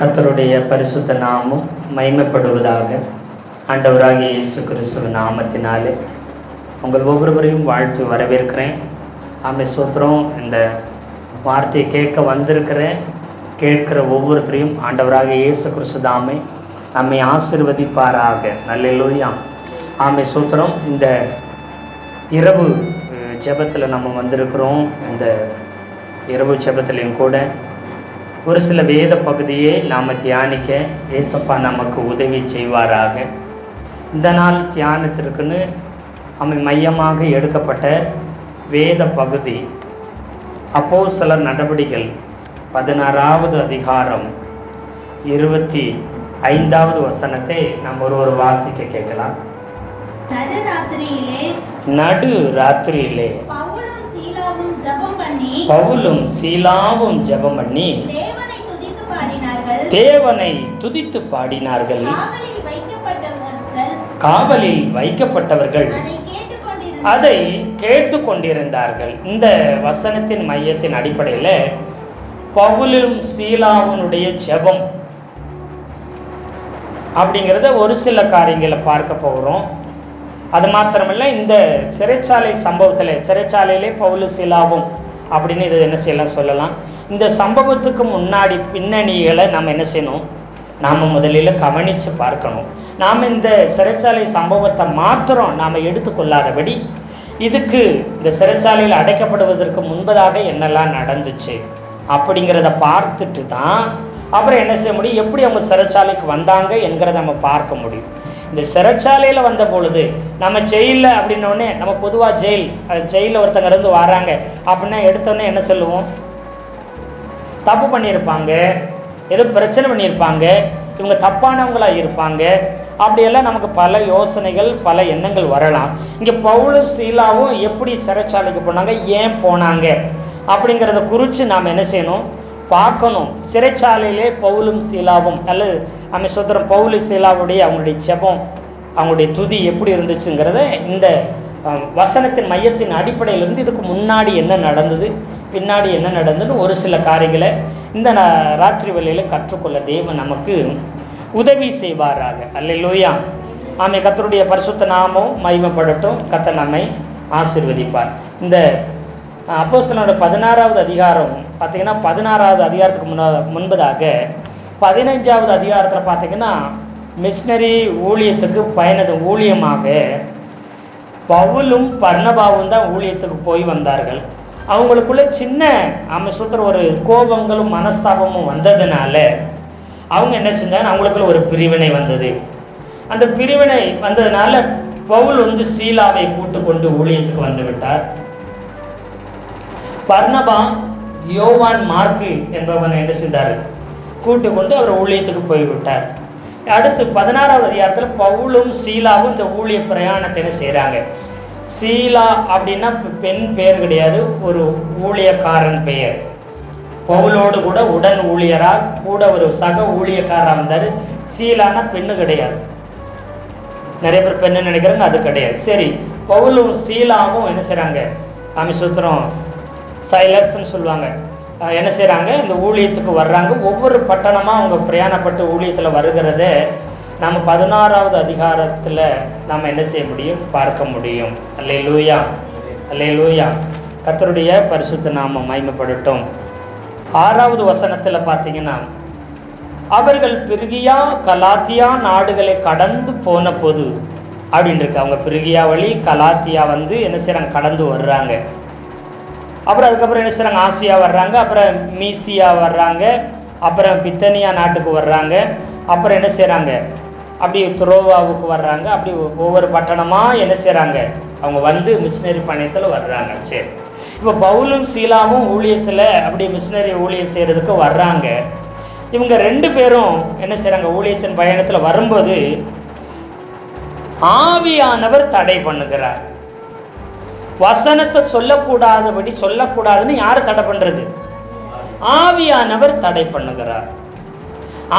கர்த்தருடைய பரிசுத்த நாமம் மகிமைப்படுவதாக. ஆண்டவராகிய இயேசு கிறிஸ்துவின் நாமத்தினாலே உங்கள் ஒவ்வொருவரையும் வாழ்த்து வரவேற்கிறேன். ஆமென், ஸ்தோத்திரம். இந்த வார்த்தையை கேட்கிற ஒவ்வொருத்தரையும் ஆண்டவராகிய இயேசு கிறிஸ்து தாமே நம்மை ஆசீர்வதிப்பாராக. அல்லேலூயா. ஆமென், ஸ்தோத்திரம். இந்த இரவு ஜெபத்தில் நம்ம வந்திருக்கிறோம். இந்த இரவு ஜெபத்திலையும் கூட ஒரு சில வேத பகுதியை நாம் தியானிக்க ஏசப்பா நமக்கு உதவி செய்வாராக. இந்த நாள் தியானத்திற்குன்னு மையமாக எடுக்கப்பட்ட வேத பகுதி அப்போஸ்தலர் நடபடிகள் 16வது அதிகாரம் 25வது வசனத்தை நம்ம ஒரு வாசிக்க கேட்கலாம். நடு ராத்திரியிலே பவுலும் சீலாவும் ஜெபம் பண்ணி தேவனை துதித்து பாடினார்கள். காவலில் வைக்கப்பட்டவர்கள் அதை கேட்டு கொண்டிருந்தார்கள். இந்த வசனத்தின் மையத்தின் அடிப்படையில் பவுலும் சீலாவுனுடைய ஜெபம் அப்படிங்கிறத ஒரு சில காரியங்களை பார்க்க போகிறோம். அது மாத்திரமில்லை, இந்த சிறைச்சாலை சம்பவத்தில் சிறைச்சாலையிலே பவுலும் சீலாவும் அப்படின்னு இது என்ன செய்யலாம் சொல்லலாம். இந்த சம்பவத்துக்கு முன்னாடி பின்னணிகளை நாம் என்ன செய்யணும், நாம் முதலில் கவனித்து பார்க்கணும். நாம் இந்த சிறைச்சாலை சம்பவத்தை மாத்திரம் நாம் எடுத்துக்கொள்ளாதபடி இதுக்கு இந்த சிறைச்சாலையில் அடைக்கப்படுவதற்கு முன்பதாக என்னெல்லாம் நடந்துச்சு அப்படிங்கிறத பார்த்துட்டு தான் அப்புறம் என்ன செய்ய முடியும், எப்படி அவங்க சிறைச்சாலைக்கு வந்தாங்க என்கிறத நம்ம பார்க்க முடியும். இந்த சிறைச்சாலையில் வந்த பொழுது நம்ம ஜெயிலில் அப்படின்னோடனே நம்ம பொதுவாக ஜெயிலில் ஒருத்தங்க இருந்து வராங்க அப்படின்னா எடுத்தோடனே என்ன சொல்லுவோம், தப்பு பண்ணியிருப்பாங்க, ஏதோ பிரச்சனை பண்ணியிருப்பாங்க, இவங்க தப்பானவங்களாக இருப்பாங்க, அப்படியெல்லாம் நமக்கு பல யோசனைகள் பல எண்ணங்கள் வரலாம். இங்கே பவுலும் சீலாவும் எப்படி சிறைச்சாலைக்கு போனாங்க, ஏன் போனாங்க அப்படிங்கிறத குறித்து நாம் என்ன செய்யணும், பார்க்கணும். சிறைச்சாலையிலே பவுலும் சீலாவும் அல்லது சோதரம் பவுலு சீலாவுடைய அவங்களுடைய ஜெபம் அவங்களுடைய துதி எப்படி இருந்துச்சுங்கிறத இந்த வசனத்தின் மையத்தின் அடிப்படையிலிருந்து இதுக்கு முன்னாடி என்ன நடந்தது பின்னாடி என்ன நடந்ததுன்னு ஒரு சில காரியங்களை இந்த ராத்திரி வேளையில் கற்றுக்கொள்ள தேவன் நமக்கு உதவி செய்வாராக. அல்லேலூயா. ஆமென். கர்த்தருடைய பரிசுத்த நாமம் மகிமைப்படட்டும். கர்த்தர் நம்மை ஆசீர்வதிப்பார். இந்த அப்போஸ்தலரோட 16வது அதிகாரம் பார்த்திங்கன்னா 16வது அதிகாரத்துக்கு முன்பதாக 15வது அதிகாரத்தில் பார்த்திங்கன்னா மிஷினரி ஊழியத்துக்கு ஊழியமாக பவுலும் பர்னபாவும் தான் ஊழியத்துக்கு போய் வந்தார்கள். அவங்களுக்குள்ள சின்ன சூத்திர ஒரு கோபங்களும் மனஸ்தாபமும் வந்ததுனால அவங்க என்ன செஞ்சாங்க, அவங்களுக்குள்ள ஒரு பிரிவினை வந்தது. அந்த பிரிவினை வந்ததுனால பவுல் சீலாவை கூட்டு கொண்டு ஊழியத்துக்கு வந்து விட்டார். பர்னபா யோவான் மார்க்கு என்பவனை என்ன செய்தார், கூட்டு கொண்டு அவர் ஊழியத்துக்கு போய்விட்டார். அடுத்து 16வது அதிகாரத்தில் பவுலும் சீலாவும் இந்த ஊழிய பிரயாணத்தை என்ன செய்கிறாங்க. சீலா அப்படின்னா பெண் பெயர் கிடையாது, ஒரு ஊழியக்காரன் பெயர். பவுலோடு கூட உடன் ஊழியராக கூட ஒரு சக ஊழியக்காரராக வந்தார். சீலானா பெண்ணு கிடையாது, நிறைய பேர் பெண்ணு நினைக்கிறாங்க, அது கிடையாது. சரி, பவுலும் சீலாவும் என்ன செய்கிறாங்க, சுத்திரம் சைலஸ்ன்னு சொல்லுவாங்க, என்ன செய்கிறாங்க, இந்த ஊழியத்துக்கு வர்றாங்க. ஒவ்வொரு பட்டணமாக அவங்க பிரயாணப்பட்டு ஊழியத்தில் வருகிறத நம்ம 16வது அதிகாரத்தில் நாம் என்ன செய்ய முடியும், பார்க்க முடியும். அல்லேலூயா, அல்லேலூயா. கர்த்தருடைய பரிசுத்த நாமம் மகிமைப்படட்டும். 6வது வசனத்தில் பார்த்தீங்கன்னா, அவர்கள் பிரிகியா கலாத்தியா நாடுகளை கடந்து போன போது அப்படின்னு இருக்கு. அவங்க பிரிகியா வழி கலாத்தியா என்ன செய்கிறாங்க, கடந்து வர்றாங்க. அப்புறம் அதுக்கப்புறம் என்ன செய்கிறாங்க, ஆசியா வர்றாங்க, அப்புறம் மீசியா வர்றாங்க, அப்புறம் பித்தனியா நாட்டுக்கு வர்றாங்க, அப்புறம் என்ன செய்கிறாங்க, அப்படி துரோவாவுக்கு வர்றாங்க. அப்படி ஒவ்வொரு பட்டணமாக என்ன செய்கிறாங்க, அவங்க மிஷினரி பணியத்தில் வர்றாங்க. சரி, இப்போ பவுலும் சீலாவும் ஊழியத்தில் அப்படி மிஷினரி ஊழியம் செய்கிறதுக்கு வர்றாங்க. இவங்க 2 பேரும் என்ன செய்கிறாங்க, ஊழியத்தின் பயணத்தில் வரும்போது ஆவியானவர் தடை பண்ணுகிறார். வசனத்தை சொல்லக்கூடாதுன்னு யார் தடை பண்ணுறது, ஆவியானவர் தடை பண்ணுகிறார்.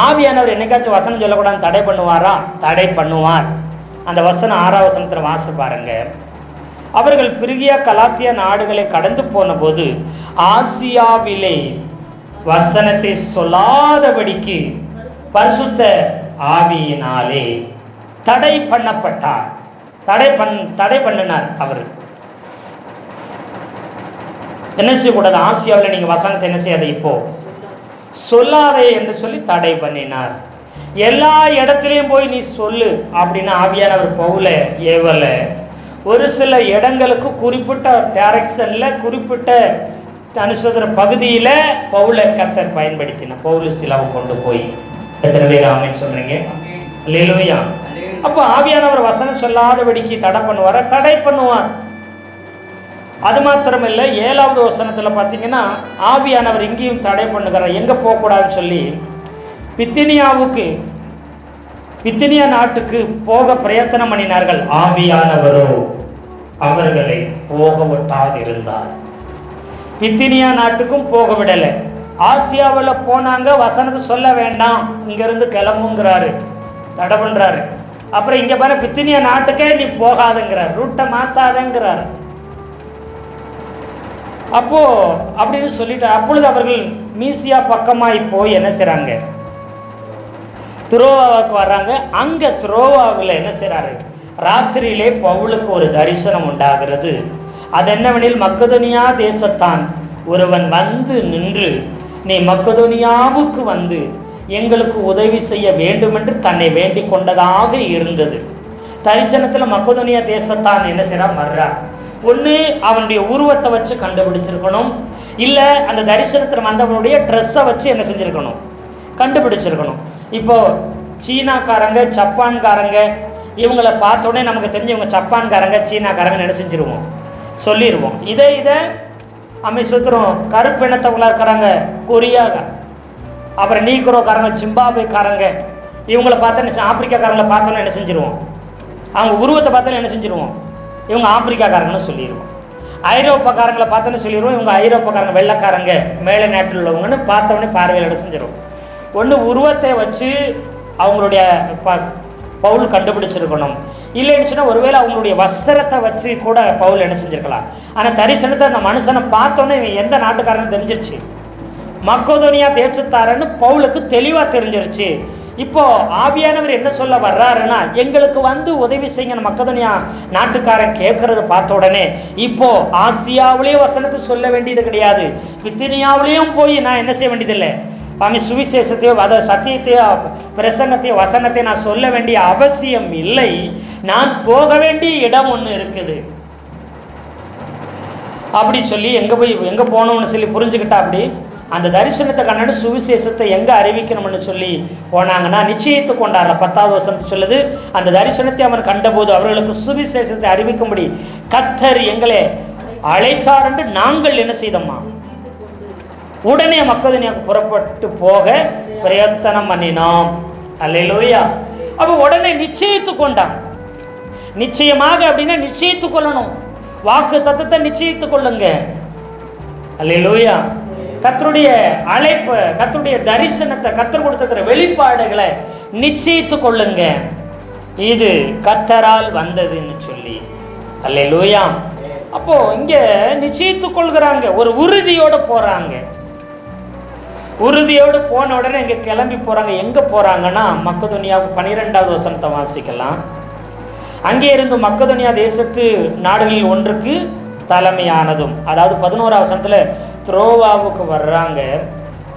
ஆவியானவர் என்னைக்காச்சும் வசனம் சொல்லக்கூடாதுன்னு தடை பண்ணுவாரா, தடை பண்ணுவார். அந்த வசனம் 6வது வசனத்தில் வாசி பாருங்க. அவர்கள் பிரிகியா கலாத்தியா நாடுகளை கடந்து போன போது ஆசியாவிலே வசனத்தை சொல்லாதபடிக்கு பரிசுத்த ஆவியினாலே தடை பண்ணப்பட்டார். தடை பண்ணினார். அவர் என்ன செய்யக்கூடாது? ஆசியாவில் நீங்கள் வசனத்தை என்ன செய்யாத, இப்போ சொல்லாதே என்று சொல்லி தடை பண்ணினார். எல்லா இடத்துலையும் போய் நீ சொல்லு அப்படின்னு ஆவியானவர் பவுல ஏவல. ஒரு சில இடங்களுக்கு குறிப்பிட்ட டைரக்ஷனில் குறிப்பிட்ட அனுசோதர பகுதியில் பவுல கர்த்தர் பயன்படுத்தினார். பவுல் சிலாவை கொண்டு போய் எத்தனை பேர் ஆமென் சொல்றீங்க? அல்லேலூயா. அப்போ ஆவியானவர் வசனம் சொல்லாதபடிக்கு தடை பண்ணுவார். அது மாத்திரமில்லை, 7வது வசனத்தில் பார்த்தீங்கன்னா ஆவியானவர் இங்கேயும் தடை பண்ணுகிறார். எங்கே போகக்கூடாதுன்னு சொல்லி பித்தினியா நாட்டுக்கு போக பிரயத்தனம் பண்ணினார்கள். ஆவியானவரோ அவர்களை போக விட்டாதிருந்தார். பித்தினியா நாட்டுக்கும் போக விடலை. ஆசியாவில் போனாங்க, வசனத்தை சொல்ல வேண்டாம், இங்கிருந்து கிளம்புங்கிறாரு, தடை பண்ணுறாரு. அப்புறம் இங்கே பாரு, பித்தினியா நாட்டுக்கே நீ போகாதுங்கிறார், ரூட்டை மாற்றாதங்கிறார். அப்போ அப்படின்னு சொல்லிட்டு அப்பொழுது அவர்கள் மீசியா பக்கமாய் போய் என்ன செய்றாங்க? துரோவாவுக்கு வர்றாங்க. அங்கே துரோவாவில் என்ன செய்கிறாரு? ராத்திரியிலே பவுலுக்கு ஒரு தரிசனம் உண்டாகிறது. அது என்னவெனில், மக்கதோனியா தேசத்தான் ஒருவன் வந்து நின்று, நீ மக்கதோனியாவுக்கு வந்து எங்களுக்கு உதவி செய்ய வேண்டுமென்று தன்னை வேண்டிக் கொண்டதாக இருந்தது. தரிசனத்தில் மக்கதோனியா தேசத்தான் என்ன செய்கிறான்? வர்றான். ஒன்று அவனுடைய உருவத்தை வச்சு கண்டுபிடிச்சிருக்கணும், இல்லை அந்த தரிசனத்தில் வந்தவனுடைய ட்ரெஸ்ஸை வச்சு என்ன செஞ்சுருக்கணும்? கண்டுபிடிச்சிருக்கணும். இப்போது சீனாக்காரங்க, ஜப்பான்காரங்க இவங்களை பார்த்தோன்னே நமக்கு தெரிஞ்சு இவங்க ஜப்பான்காரங்க சீனாக்காரங்க என்ன செஞ்சுருவோம்? சொல்லிடுவோம். இதை சுற்றுறோம். கருப்பு இனத்தவங்களாக இருக்கிறாங்க கொரியா, அப்புறம் நீக்ரோக்காரங்க, ஜிம்பாபேக்காரங்க, இவங்களை பார்த்தா ஆப்பிரிக்காக்காரங்களை பார்த்தோன்னே என்ன செஞ்சுருவோம்? அவங்க உருவத்தை பார்த்தாலும் என்ன செஞ்சுருவோம்? இவங்க ஆப்பிரிக்காக்காரங்கன்னு சொல்லிடுவோம். ஐரோப்பாக்காரங்களை பார்த்தோன்னு சொல்லிடுவோம், இவங்க ஐரோப்பாக்காரங்க, வெள்ளைக்காரங்க, மேலே நாட்டில் உள்ளவங்கன்னு பார்த்தோன்னே பார்வையில் என்ன செஞ்சிடும்? ஒன்று உருவத்தை வச்சு அவங்களுடைய பவுல் கண்டுபிடிச்சிருக்கணும். இல்லைன்னு சொன்னால் ஒருவேளை அவங்களுடைய வஸ்திரத்தை வச்சு கூட பவுல் என்ன செஞ்சுருக்கலாம். ஆனால் தரிசனத்தை அந்த மனுஷனை பார்த்தோன்னே இவன் எந்த நாட்டுக்காரன்னு தெரிஞ்சிருச்சு, மக்கதோனியா தேசத்தாரன்னு பவுலுக்கு தெளிவாக தெரிஞ்சிருச்சு. இப்போ ஆவியானவர் என்ன சொல்ல வர்றாருன்னா, எங்களுக்கு வந்து உதவி செய்யுங்க மக்கதோனியா நாட்டுக்காரன் கேட்கறது பார்த்த உடனே, இப்போ ஆசியாவிலேயே வசனத்தை சொல்ல வேண்டியது கிடையாது, பித்தினியாவிலேயும் போய் நான் என்ன செய்ய வேண்டியதில்லை, சுவிசேஷத்தையோ அதை சத்தியத்தையோ பிரசங்கத்தையோ வசனத்தையோ நான் சொல்ல வேண்டிய அவசியம் இல்லை. நான் போக வேண்டிய இடம் ஒன்று இருக்குது அப்படி சொல்லி எங்கே போகணும்னு சொல்லி புரிஞ்சுக்கிட்டா. அப்படி அந்த தரிசனத்தை கண்ணாடி சுவிசேஷத்தை எங்கே அறிவிக்கணும்னு சொல்லி போனாங்கன்னா நிச்சயித்து கொண்டார்ல. 10வது வசனத்தை சொல்லுது, அந்த தரிசனத்தை அவன் கண்டபோது அவர்களுக்கு சுவிசேஷத்தை அறிவிக்கும்படி கர்த்தர் எங்களை அழைத்தார் என்று நாங்கள் என்ன செய்தோம்மா? உடனே மக்கதோனியாவுக்கு புறப்பட்டு போக பிரயத்தனம் பண்ணினோம். அல்லேலூயா. அப்போ உடனே நிச்சயித்து கொண்டான். நிச்சயமாக அப்படின்னா நிச்சயித்து கொள்ளணும், வாக்கு தத்தத்தை நிச்சயித்து கொள்ளுங்க. அல்லேலூயா. கர்த்தருடைய அழைப்பு, கர்த்தருடைய தரிசனத்தை, கர்த்தர் கொடுத்திருக்கிற வெளிப்பாடுகளை நிச்சயித்து கொள்ளுங்க, இது கர்த்தரால் வந்ததுன்னு சொல்லி. அல்லேலூயா. அப்போ இங்க நிச்சயித்து கொள்கிறாங்க, ஒரு உறுதியோடு போறாங்க. உறுதியோடு போன உடனே இங்கே கிளம்பி போகிறாங்க. எங்கே போகிறாங்கன்னா மக்கதோனியாவுக்கு. 12வது வசனத்தை வாசிக்கலாம். அங்கே இருந்து மக்கதோனியா தேசத்து நாடுகளில் ஒன்றுக்கு தலைமையானதும், அதாவது 11வது வசனத்தில் துரோவாவுக்கு வர்றாங்க.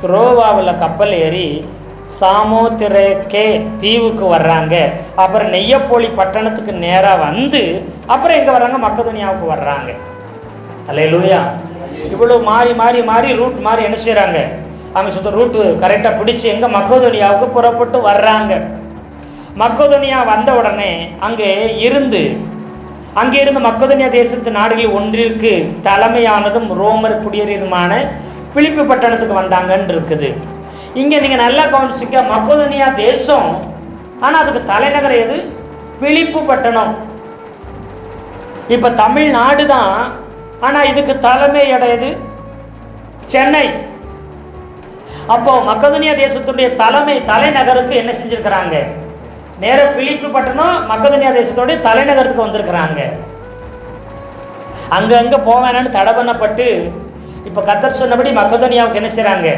துரோவாவில் கப்பல் ஏறி சாமோத்திரேக்கே தீவுக்கு வர்றாங்க. அப்புறம் நெய்யப்போலி பட்டணத்துக்கு நேராக வந்து அப்புறம் எங்கே வர்றாங்க? மக்கதோனியாவுக்கு வர்றாங்க. அல்லேலூயா. இவ்வளோ மாறி மாறி மாறி ரூட் மாறி என்ன செய்கிறாங்க? சுத்த ரூட்டு கரெக்டாக பிடிச்சி எங்கே? மக்கதோனியாவுக்கு புறப்பட்டு வர்றாங்க. மக்கதோனியா வந்த உடனே அங்கே இருந்து மக்கதோனியா தேசத்து நாடுகளில் ஒன்றிற்கு தலைமையானதும் ரோமர் குடியேறியுமான பிலிப்பி பட்டணத்துக்கு வந்தாங்கன்னு இருக்குது. இங்கே நீங்கள் நல்லா கவனிச்சிக்க, மக்கதோனியா தேசம், ஆனால் அதுக்கு தலைநகர் எது? பிலிப்பு பட்டணம். இப்போ தமிழ்நாடு தான், ஆனால் இதுக்கு தலைமை இடம் எது? சென்னை. அப்போ மக்கதோனியா தேசத்துடைய தலைநகருக்கு என்ன செஞ்சிருக்கிறாங்க? நேர பிலிப்பு பட்டணம் மக்கதோனியா தேசத்துடைய தலைநகரத்துக்கு வந்திருக்கிறாங்க. அங்கங்கே போவேன்னு தடை பண்ணப்பட்டு இப்போ கர்த்தர் சொன்னபடி மக்கதோனியாவுக்கு என்ன செய்கிறாங்க?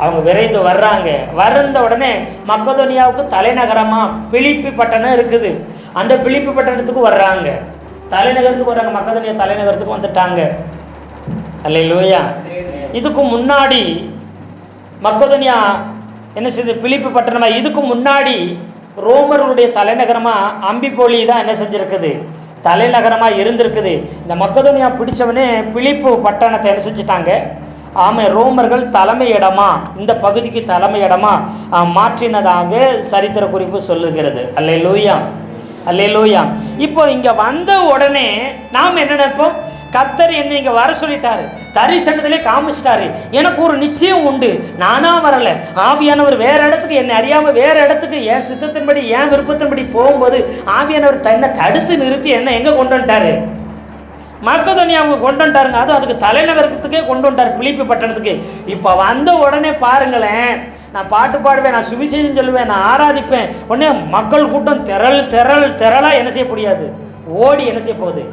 அவங்க விரைந்து வர்றாங்க. வந்த உடனே மக்கதோனியாவுக்கு தலைநகரமாக பிலிப்பி பட்டணம் இருக்குது. அந்த பிலிப்பி பட்டணத்துக்கு வர்றாங்க, தலைநகரத்துக்கு வர்றாங்க, மக்கதோனியா தலைநகரத்துக்கு வந்துட்டாங்க. அல்லேலூயா. இதுக்கு முன்னாடி மக்கதோனியா என்ன செய்யுது, பிலிப்பி பட்டணமாக. இதுக்கு முன்னாடி ரோமர்களுடைய தலைநகரமாக அம்பிபோலி தான் என்ன செஞ்சுருக்குது, தலைநகரமாக இருந்திருக்குது. இந்த மக்கதோனியா பிடிச்சவனே பிலிப்பு பட்டணத்தை என்ன செஞ்சுட்டாங்க, ரோமர்கள் தலைமை இடமா, இந்த பகுதிக்கு தலைமை இடமா மாற்றினதாக சரித்திர குறிப்பு சொல்லுகிறது. அல்லேலூயா, அல்லேலூயா. இப்போ இங்கே வந்த உடனே நாம் என்ன நினைப்போம், கர்த்தர் என்னை இங்கே வர சொல்லிட்டாரு, தரிசனத்திலே காமிச்சிட்டாரு, எனக்கு ஒரு நிச்சயம் உண்டு, நானாக வரலை, ஆவியானவர் வேறு இடத்துக்கு என்னை அறியாமல் வேறு இடத்துக்கு என் சித்தத்தின்படி என் விருப்பத்தின்படி போகும்போது ஆவியானவர் தன்னை தடுத்து நிறுத்தி என்னை எங்கே கொண்டு வந்துட்டாரு, மக்கதோனியாவுக்கு கொண்டு வந்துட்டாருங்க. அதுக்கு தலைநகரத்துக்கே கொண்டு வந்துட்டார், பிலிப்பி பட்டணத்துக்கு. இப்போ வந்த உடனே பாருங்களேன், நான் பாட்டு பாடுவேன், நான் சுவிசேஷம் சொல்லுவேன், நான் ஆராதிப்பேன். உடனே மக்கள் கூட்டம் திரளாக என்ன செய்ய முடியாது, ஓடி என்ன செய்ய போகுது,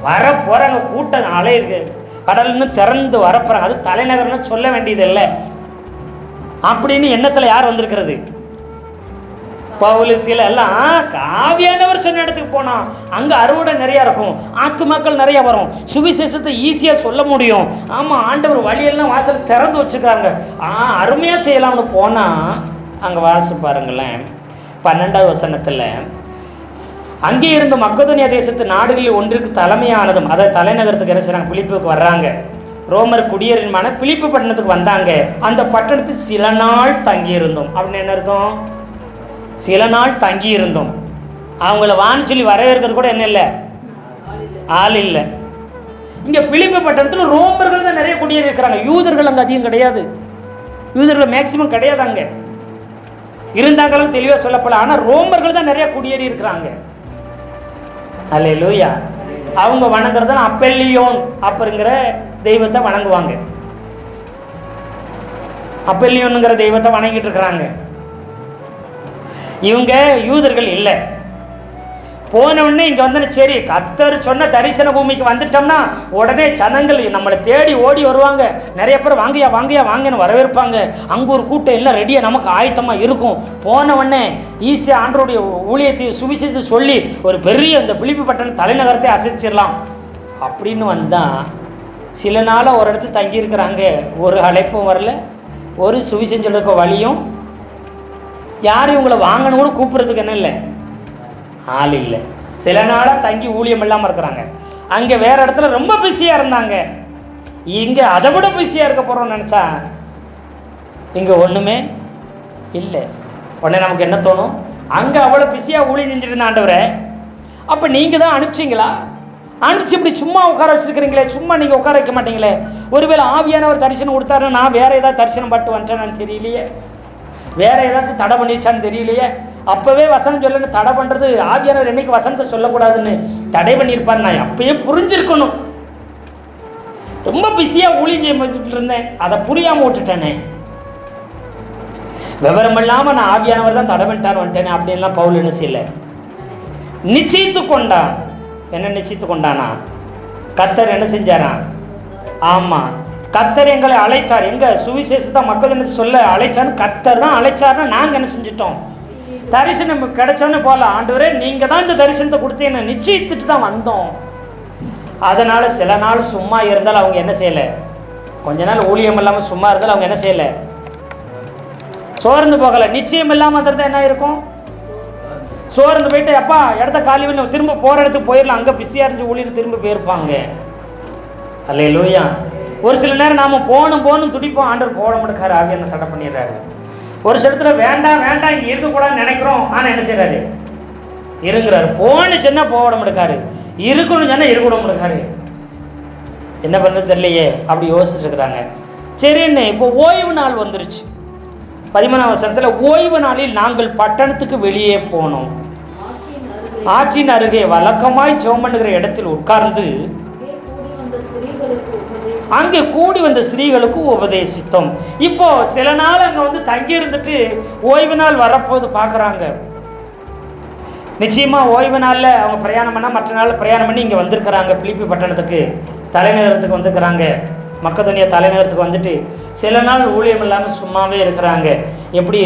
வர போகிறாங்க, கூட்டம் அலையுது, கடல்னு திறந்து வரப்போகிறாங்க. அது தலைநகர்னு சொல்ல வேண்டியது இல்லை அப்படின்னு எண்ணத்தில் யார் வந்திருக்கிறது, பவுல் சில எல்லாம் ஆவியானவர் சொன்ன இடத்துக்கு போனால் அங்கே அறுவடை நிறையா இருக்கும், ஆத்துமாக்கள் நிறையா வரும், சுவிசேஷத்தை ஈஸியாக சொல்ல முடியும். ஆமாம், ஆண்டவர் வழியெல்லாம் வாசல் திறந்து வச்சுருக்காங்க, அருமையாக செய்யலாம்னு போனால் அங்கே வாசி பாருங்களேன் 12வது வசனத்தில், அங்கே இருந்து மக்கதோனியா தேசத்து நாடுகளில் ஒன்றுக்கு தலைமையானதும், அதை தலைநகரத்துக்கு என்ன செய்கிறாங்க, பிலிப்புக்கு வர்றாங்க. ரோமர் குடியேறின்மான பிலிப்பு பட்டணத்துக்கு வந்தாங்க. அந்த பட்டணத்துக்கு சில நாள் தங்கியிருந்தோம். அப்படின்னு என்ன அர்த்தம், சில நாள் தங்கி இருந்தோம். அவங்கள வான்னு சொல்லி வரவேற்கிறது கூட என்ன இல்லை, ஆள் இல்லை. இங்கே பிலிப்பி பட்டணத்தில் ரோமர்கள் தான் நிறைய குடியேறி இருக்கிறாங்க, யூதர்கள் அங்கே அதிகம் கிடையாது, யூதர்கள் மேக்சிமம் கிடையாது, அங்கே இருந்தாங்களும் தெளிவாக சொல்லப்படல. ஆனால் ரோமர்கள் தான் நிறைய குடியேறி இருக்கிறாங்க. அல்லேலூயா. அவங்க வணங்குறது அப்பெல்லியோன் அப்படிங்கிற தெய்வத்தை வணங்குவாங்க, அப்பெல்லியோனுங்கிற தெய்வத்தை வணங்கிட்டு இருக்கிறாங்க. இவங்க யூதர்கள் இல்லை. போன உடனே இங்கே வந்து சரி கர்த்தர் சொன்ன தரிசன பூமிக்கு வந்துட்டோம்னா உடனே ஜனங்கள் நம்மளை தேடி ஓடி வருவாங்க, நிறைய பேர் வாங்கயா வாங்கயா வாங்கன்னு வரவேற்பாங்க, அங்கே ஒரு கூட்டம் எல்லாம் ரெடியாக நமக்கு ஆயத்தமாக இருக்கும். போன உடனே ஈஸியாக ஆண்டவருடைய ஊழியத்தை சுவிசேஷத்தை சொல்லி ஒரு பெரிய இந்த பிலிப்பி பட்டணம் தலைநகரத்தை அசைச்சிடலாம் அப்படின்னு வந்தால் சில நாளாக ஒரு இடத்துல தங்கியிருக்கிறாங்க, ஒரு அழைப்பும் வரல, ஒரு சுவிசேஷம் சொல்லிருக்க வழியும், யாரும் இவங்களை வாங்கணும் கூட கூப்பிட்றதுக்கு என்ன இல்லை, ஆள் இல்லை. சில நாளாக தங்கி ஊழியம் இல்லாமல் இருக்கிறாங்க. அங்கே வேறு இடத்துல ரொம்ப பிஸியாக இருந்தாங்க, இங்கே அதை விட பிஸியாக இருக்க போகிறோம்னு நினச்சா இங்கே ஒன்றுமே இல்லை. உடனே நமக்கு என்ன தோணும், அங்கே அவ்வளோ பிஸியாக ஊழியம் செஞ்சுட்டு இருந்த ஆண்டவரை அப்போ நீங்கள் தான் அனுப்பிச்சிங்களா, அனுப்பிச்சு இப்படி சும்மா உட்கார வச்சுருக்கிறீங்களே, சும்மா நீங்கள் உட்கார வைக்க மாட்டீங்களே, ஒருவேளை ஆவியானவர் தரிசனம் கொடுத்தாருன்னு நான் வேறு ஏதாவது தரிசனம் பட்டு வந்துட்டேன்னு தெரியலையே, வேறு ஏதாச்சும் தடை பண்ணிடுச்சான்னு தெரியலையே, அப்போவே வசனம் சொல்லணும்னு தடை பண்ணுறது, ஆவியானவர் என்னைக்கு வசனத்தை சொல்லக்கூடாதுன்னு தடை பண்ணியிருப்பார், நான் அப்பயே புரிஞ்சிருக்கணும். ரொம்ப பிஸியாக ஊழியம் வச்சுட்டு இருந்தேன், அதை புரியாமல் விட்டுட்டேனே, விவரம் இல்லாமல் நான் ஆவியானவர் தான் தடை பண்ணிட்டான்னு வந்துட்டேனே அப்படின்லாம் பவுல் என்ன செய்யலை, நிச்சயித்து கொண்டான். என்ன நிச்சயித்து கொண்டானா, கர்த்தர் என்ன செஞ்சாரான், ஆமாம் கர்த்தர் எங்களை அழைத்தார், எங்கள் சுவிசேஷத்தை மக்கள் என்ன சொல்ல அழைச்சான்னு கர்த்தர் தான் அழைச்சாருன்னா நாங்கள் என்ன செஞ்சிட்டோம், தரிசனம் கிடைச்சோன்னு போகலாம், ஆண்டவரே நீங்கள் தான் இந்த தரிசனத்தை கொடுத்து என்ன நிச்சயித்துட்டு தான் வந்தோம். அதனால் சில நாள் சும்மா இருந்தாலும் அவங்க என்ன செய்யலை, கொஞ்ச நாள் ஊழியம் இல்லாமல் சும்மா இருந்தாலும் அவங்க என்ன செய்யலை, சோர்ந்து போகலை. நிச்சயம் இல்லாமல் இருந்தால் என்ன இருக்கும், சோர்ந்து போயிட்டு அப்பா இடத்த காலி பண்ணி திரும்ப போகிற இடத்துக்கு போயிடலாம், அங்கே பிஸியாக இருந்து ஊழியம் திரும்ப போயிருப்பாங்க. அல்லேலூயா. ஒரு சில நேரம் நாம் போகணும் துடிப்போம், ஆண்டவர் போட மாட்டேக்காரு, ஆவியான தடை பண்ணிடுறாரு. ஒரு சில இடத்துல வேண்டாம் வேண்டாம் இங்கே இருக்கக்கூடாதுன்னு நினைக்கிறோம், ஆனால் என்ன செய்கிறாரு, இருங்கிறாரு. போன்னு சொன்னால் போட மாட்டேக்காரு, இருக்கணும்னு சொன்னால் இருக்க விட மாட்டேக்காரு. என்ன பண்ணுறது தெரியலையே அப்படி யோசிச்சுட்டு இருக்கிறாங்க. சரின்னு இப்போ ஓய்வு நாள் வந்துருச்சு. 13ஆம் வசனத்தில், ஓய்வு நாளில் நாங்கள் பட்டணத்துக்கு வெளியே போனோம், ஆற்றின் அருகே வழக்கமாய் ஜெபம் பண்ணுகிற இடத்தில் உட்கார்ந்து அங்கே கூடி வந்த ஸ்திரீகளுக்கு உபதேசித்தோம். இப்போ சில நாள் அங்கே வந்து தங்கி இருந்துட்டு ஓய்வு நாள் வரப்போது பார்க்குறாங்க. நிச்சயமாக ஓய்வு நாளில் அவங்க பிரயாணம் பண்ணால் மற்ற நாள் பிரயாணம் பண்ணி இங்கே வந்திருக்கிறாங்க, பிலிப்பி பட்டணத்துக்கு தலைநகரத்துக்கு வந்துருக்கிறாங்க. மக்கதோனியா தலைநகரத்துக்கு வந்துட்டு சில நாள் ஊழியம் இல்லாமல் சும்மாவே இருக்கிறாங்க. எப்படி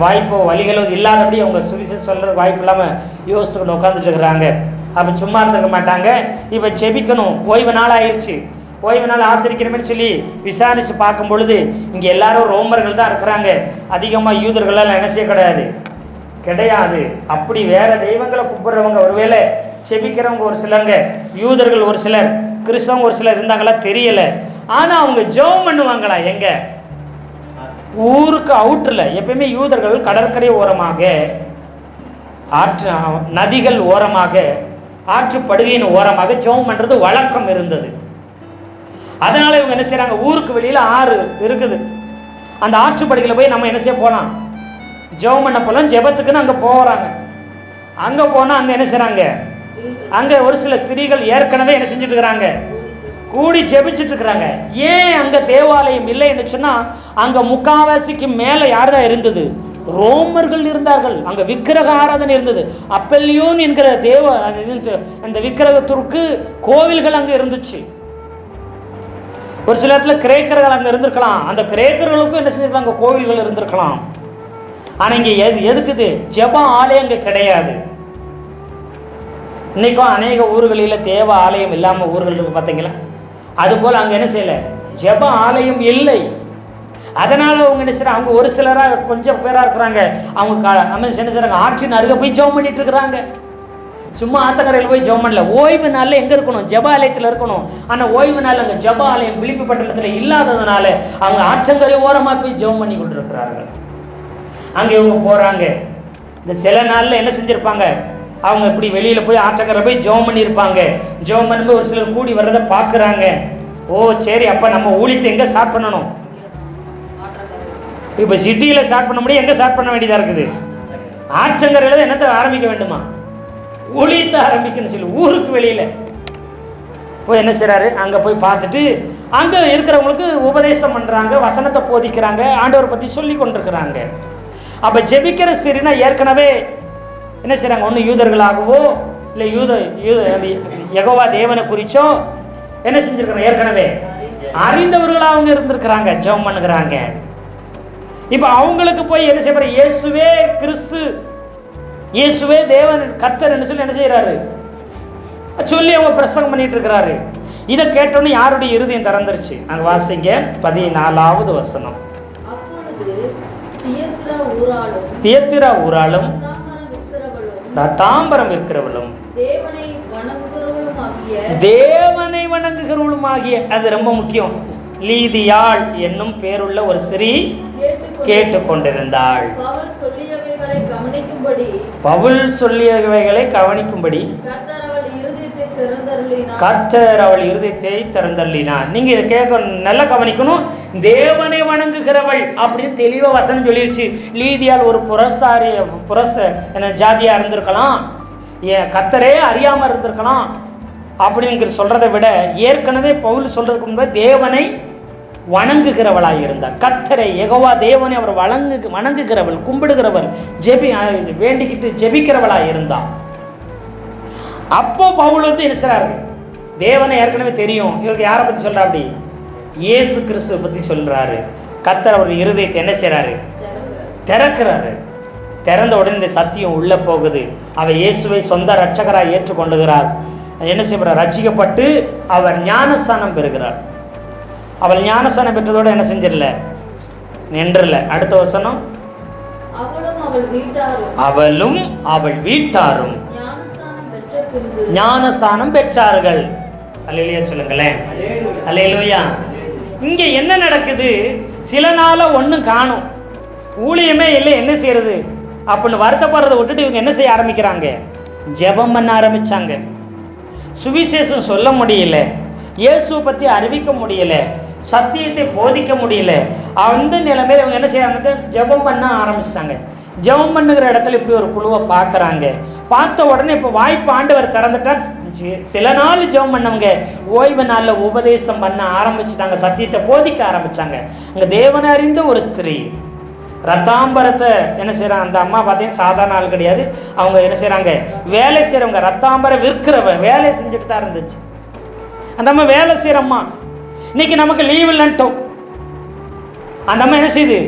வாய்ப்போ வழிகளோ இல்லாதபடி அவங்க சுவிசேஷம் சொல்கிற வாய்ப்பு இல்லாமல் யோசிச்சுக்கணும் உட்காந்துட்டு இருக்கிறாங்க. அப்போ சும்மா இருந்துக்க மாட்டாங்க. இப்போ செபிக்கணும், ஓய்வு நாள் ஆயிடுச்சு, ஓய்வு நாள் ஆசிரிக்கணுமே சொல்லி விசாரித்து பார்க்கும் பொழுது இங்கே எல்லாரும் ரோமர்கள் தான் இருக்கிறாங்க, அதிகமாக யூதர்களால் என்ன செய்ய கிடையாது. அப்படி வேற தெய்வங்களை கூப்பிடுறவங்க ஒருவேளை செபிக்கிறவங்க ஒரு சிலங்க, யூதர்கள் ஒரு சிலர், கிறிஸ்தவங்க ஒரு சிலர் இருந்தாங்களா தெரியல. ஆனால் அவங்க ஜெபம் பண்ணுவாங்களா எங்க? ஊருக்கு அவுட்டரில். எப்பயுமே யூதர்கள் கடற்கரை ஓரமாக, ஆற்று நதிகள் ஓரமாக, ஆற்றுப்படுகையின் ஓரமாக ஜெபம் பண்ணுறது வழக்கம் இருந்தது. அதனால இவங்க என்ன செய்யறாங்க, ஊருக்கு வெளியில் ஆறு இருக்குது, அந்த ஆற்றுப்படுகையில் போய் நம்ம என்ன செய்ய போகலாம், ஜெபம் பண்ண போகலாம். ஜெபத்துக்குன்னு அங்கே போகிறாங்க. அங்கே போனால் அங்கே என்ன செய்கிறாங்க, அங்கே ஒரு சில ஸ்திரீகள் ஏற்கனவே என்ன செஞ்சுட்டு இருக்கிறாங்க, கூடி ஜெபிச்சுட்டு இருக்கிறாங்க. ஏன் அங்கே தேவாலயம் இல்லைன்னு சொன்னால், அங்கே முக்காவாசிக்கு மேலே யார் தான் இருந்தது, ரோமர்கள் இருந்தார்கள். அங்கே விக்கிரக ஆராதனை இருந்தது. அப்பல்லியோன் என்கிற அந்த விக்கிரகத்திற்கு கோவில்கள் அங்கே இருந்துச்சு. ஒரு சில இடத்துல கிரேக்கர்கள் அங்கே இருந்திருக்கலாம், அந்த கிரேக்கர்களுக்கும் என்ன செஞ்சிருக்காங்க, கோவில்கள் இருந்திருக்கலாம். ஆனால் இங்கே எதுக்குது, ஜெப ஆலயம் அங்கே கிடையாது. இன்னைக்கும் அநேக ஊர்களில் தேவ ஆலயம் இல்லாமல் ஊர்கள் இருக்கு பார்த்தீங்களா, அதுபோல் அங்கே என்ன செய்யலை, ஜெப ஆலயம் இல்லை. அதனால் அவங்க என்ன செய்யறாங்க, அவங்க ஒரு சிலராக கொஞ்சம் பேராக இருக்கிறாங்க, அவங்க என்ன செய்யறாங்க, ஆற்றின் அருகே போய் ஜெபம் பண்ணிட்டு இருக்கிறாங்க. சும்மா ஆத்தக்கரையில் போய் ஜெபம் பண்ணல. ஓய்வு நாளில் எங்கே இருக்கணும், ஜெப ஆலயத்தில் இருக்கணும். ஆனால் ஓய்வு நாள் அங்கே ஜெப ஆலயம் விழிப்பு பட்டணத்தில் இல்லாததுனால அவங்க ஆற்றங்கரை ஓரமாக போய் ஜெபம் பண்ணி கொண்டு இருக்கிறார்கள். அங்கே இவங்க போகிறாங்க. இந்த சில நாளில் என்ன செஞ்சுருப்பாங்க, அவங்க இப்படி வெளியில் போய் ஆற்றங்கரை போய் ஜெபம் பண்ணியிருப்பாங்க. ஜெபம் பண்ணும்போது ஒரு சிலர் கூடி வர்றதை பார்க்குறாங்க. ஓ சரி, அப்போ நம்ம ஊழியத்தை எங்கே ஸ்டார்ட் பண்ணணும், இப்போ சிட்டியில் ஸ்டார்ட் பண்ண முடியும், எங்கே ஸ்டார்ட் பண்ண வேண்டியதாக இருக்குது, ஆற்றங்கரையில் என்னத்தை ஆரம்பிக்க வேண்டுமா, ஊழியத்தை ஆரம்பிக்கணும்னு சொல்லி ஊருக்கு வெளியில் போய் என்ன செய்கிறாரு, அங்கே போய் பார்த்துட்டு அங்கே இருக்கிறவங்களுக்கு உபதேசம் பண்ணுறாங்க, வசனத்தை போதிக்கிறாங்க, ஆண்டவர் பற்றி சொல்லி கொண்டிருக்கிறாங்க. அப்போ ஜெபிக்கிற ஸ்திரீனா ஏற்கனவே என்ன செய்கிறாங்க, ஒன்று யூதர்களாகவோ இல்லை யெகோவா தேவனை குறிச்சோ என்ன செஞ்சுருக்கிறாங்க, ஏற்கனவே அறிந்தவர்களாக அவங்க இருந்திருக்கிறாங்க, ஜெபம் பண்ணுகிறாங்க. இப்போ அவங்களுக்கு போய் என்ன செய்ய, இயேசுவே கிறிஸ்து, இயேசுவே தேவன் கர்த்தர் சொல்லி என்ன செய்யறாரு சொல்லி அவங்க பிரசங்கம் பண்ணிட்டு இருக்கிறாரு. இதை கேட்டோன்னு யாருடைய இருதயம் திறந்துருச்சு. அங்க வாசிங்க 14வது வசனம். தியத்திரா ஊராளும் ரத்தாம்பரம் இருக்கிறவளும் தேவனை வணங்குகிறவளுமாகிய, அது ரொம்ப முக்கியம், லீதியாள் என்னும் பேருள்ள ஒரு ஸ்திரீ கேட்டுக்கொண்டிருந்தாள். பவுல் சொல்லியவைகளை கவனிக்கும்படி கர்த்தர் அவள் இருதயத்தை திறந்தருளினார். நீங்க கேட்க நல்லா கவனிக்கணும். தேவனை வணங்குகிறவள் அப்படின்னு தெளிவா வசனம் சொல்லிருச்சு. லீதியால் ஒரு ஜாதியா இருந்திருக்கலாம், கர்த்தரே அறியாம இருந்திருக்கலாம் அப்படிங்கிற சொல்றதை விட, ஏற்கனவே பவுல் சொல்றதுக்கு முன்பு தேவனை வணங்குகிறவளாக இருந்தார். கர்த்தரை யெகோவா தேவனை அவர் வணங்குகிறவள், கும்பிடுகிறவள், வேண்டிக்கிட்டு ஜெபிக்கிறவளாக இருந்தார். அப்போ பவுல் என்ன செய்றாரு, தேவனை ஏற்கனவே தெரியும், இவருக்கு யாரை பற்றி சொல்றா, அப்படி இயேசு கிறிஸ்துவை பற்றி சொல்றாரு. கர்த்தர் அவர் இருதயத்தை என்ன செய்றாரு, திறக்கிறாரு. திறந்த உடனே இந்த சத்தியம் உள்ள போகுது. அவர் இயேசுவை சொந்த ரட்சகராக ஏற்றுக்கொண்டுகிறார். என்ன செய்கிறார், ரட்சிக்கப்பட்டு அவர் ஞானஸ்தானம் பெறுகிறார். அவள் ஞானஸ்தானம் பெற்றதோடு என்ன செஞ்சிடல, நின்றல. அடுத்த வசனம், அவளும் அவள் வீட்டாரும் ஞானஸ்தானம் பெற்றார்கள். அல்லேலூயா சொல்லுங்களேன், அல்லேலூயா. இங்க என்ன நடக்குது, சில நாள ஒன்றும் காணும், ஊழியமே இல்லை, என்ன செய்யறது அப்படின்னு வருத்தப்படுறதை விட்டுட்டு இவங்க என்ன செய்ய ஆரம்பிக்கிறாங்க, ஜெபம் பண்ண ஆரம்பிச்சாங்க. சுவிசேஷம் சொல்ல முடியல, இயேசுவை பற்றி அறிவிக்க முடியல, சத்தியத்தை போதிக்க முடியல. அந்த நிலைமையில் இவங்க என்ன செய்யறாங்க, ஜெபம் பண்ண ஆரம்பிச்சிட்டாங்க. ஜெபம் பண்ணுகிற இடத்துல இப்படி ஒரு குழுவை பார்க்குறாங்க. பார்த்த உடனே இப்போ வாய்ப்பு ஆண்டவர் திறந்துட்டார். சில நாள் ஜெபம் பண்ணவங்க ஓய்வு நாளில் உபதேசம் பண்ண ஆரம்பிச்சுட்டாங்க, சத்தியத்தை போதிக்க ஆரம்பித்தாங்க. அங்கே தேவனை அறிந்த ஒரு ஸ்திரீ ரத்தாம்பரத்தை என்ன செய்கிறாங்க, அந்த அம்மா பார்த்தீங்கன்னா சாதாரண ஆள் கிடையாது. அவங்க என்ன செய்கிறாங்க, வேலை செய்கிறவங்க, ரத்தாம்பரம் விற்கிறவ வேலை செஞ்சுட்டு தான் இருந்துச்சு. அந்த அம்மா வேலை செய்கிறம்மா. இன்னைக்கு நமக்கு லீவ் இல்லைன்ட்டோம். அந்த அம்மா என்ன செய்யுது?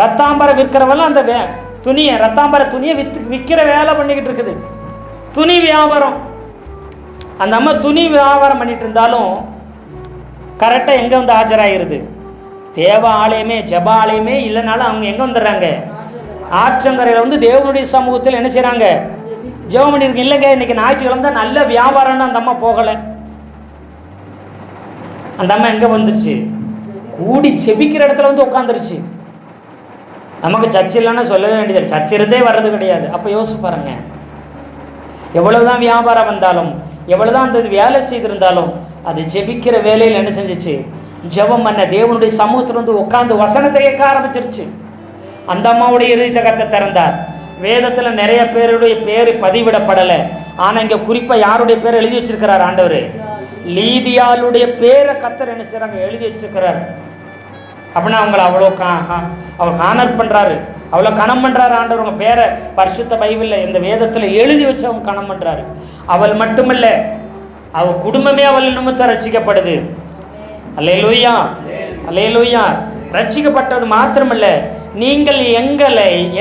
ரத்தாம்பரம் விற்கிறவெல்லாம் அந்த துணியை, ரத்தாம்பர துணியை விற்கிற வேலை பண்ணிக்கிட்டு இருக்குது. துணி வியாபாரம். அந்த அம்மா துணி வியாபாரம் பண்ணிட்டு இருந்தாலும் கரெக்டாக எங்கே வந்து ஆஜராகிருது? தேவ ஆலயமே ஜப ஆலயமே இல்லைனாலும் அவங்க எங்கே வந்துடுறாங்க? ஆற்றங்கரையில் வந்து தேவனுடைய சமூகத்தில் என்ன செய்கிறாங்க? ஜெபம் பண்ணியிருக்கு. இல்லைங்க இன்னைக்கு ஞாயிற்றுக்கிழமை தான் நல்ல வியாபாரம்னு அந்த அம்மா போகலை. அந்த அம்மா எங்கே வந்துருச்சு? கூடி செபிக்கிற இடத்துல வந்து உட்காந்துருச்சு. நமக்கு சர்ச்சை இல்லைன்னா சொல்லவே வேண்டியது, சர்ச்சை இருந்தே வர்றது கிடையாது. அப்போ யோசிச்சு பாருங்க, எவ்வளவுதான் வியாபாரம் வந்தாலும், எவ்வளவுதான் அந்த வேலை செய்திருந்தாலும், அது ஜெபிக்கிற வேலையில் என்ன செஞ்சிச்சு? ஜெபம் பண்ண தேவனுடைய சமூகத்தில் வந்து உட்காந்து வசனத்தை கேட்க ஆரம்பிச்சிருச்சு. அந்த அம்மாவுடைய இருதயத்தை கர்த்தர் திறந்தார். வேதத்தில் நிறைய பேருடைய பேர் பதிவிடப்படலை, ஆனால் இங்கே குறிப்பாக யாருடைய பேர் எழுதி வச்சிருக்கிறார்? ஆண்டவர் லீதியாளுடைய பேரை கர்த்தர் என்ன செய்கிறாங்க? எழுதி வச்சிருக்கிறார். அப்படின்னா அவங்கள அவ்வளோ அவருக்கு ஆனர் பண்ணுறாரு, அவ்வளோ கணம் பண்ணுறாரு ஆண்டவர். உங்கள் பேரை பரிசுத்த பைபிளில் இந்த வேதத்தில் எழுதி வச்சு அவங்க கணம் பண்ணுறாரு. அவள் மட்டுமல்ல, அவள் குடும்பமே அவள் நிமித்தம் ரட்சிக்கப்படுது. அல்லேலூயா, அல்லேலூயா. ரட்சிக்கப்பட்டது மாத்திரமல்ல, நீங்கள்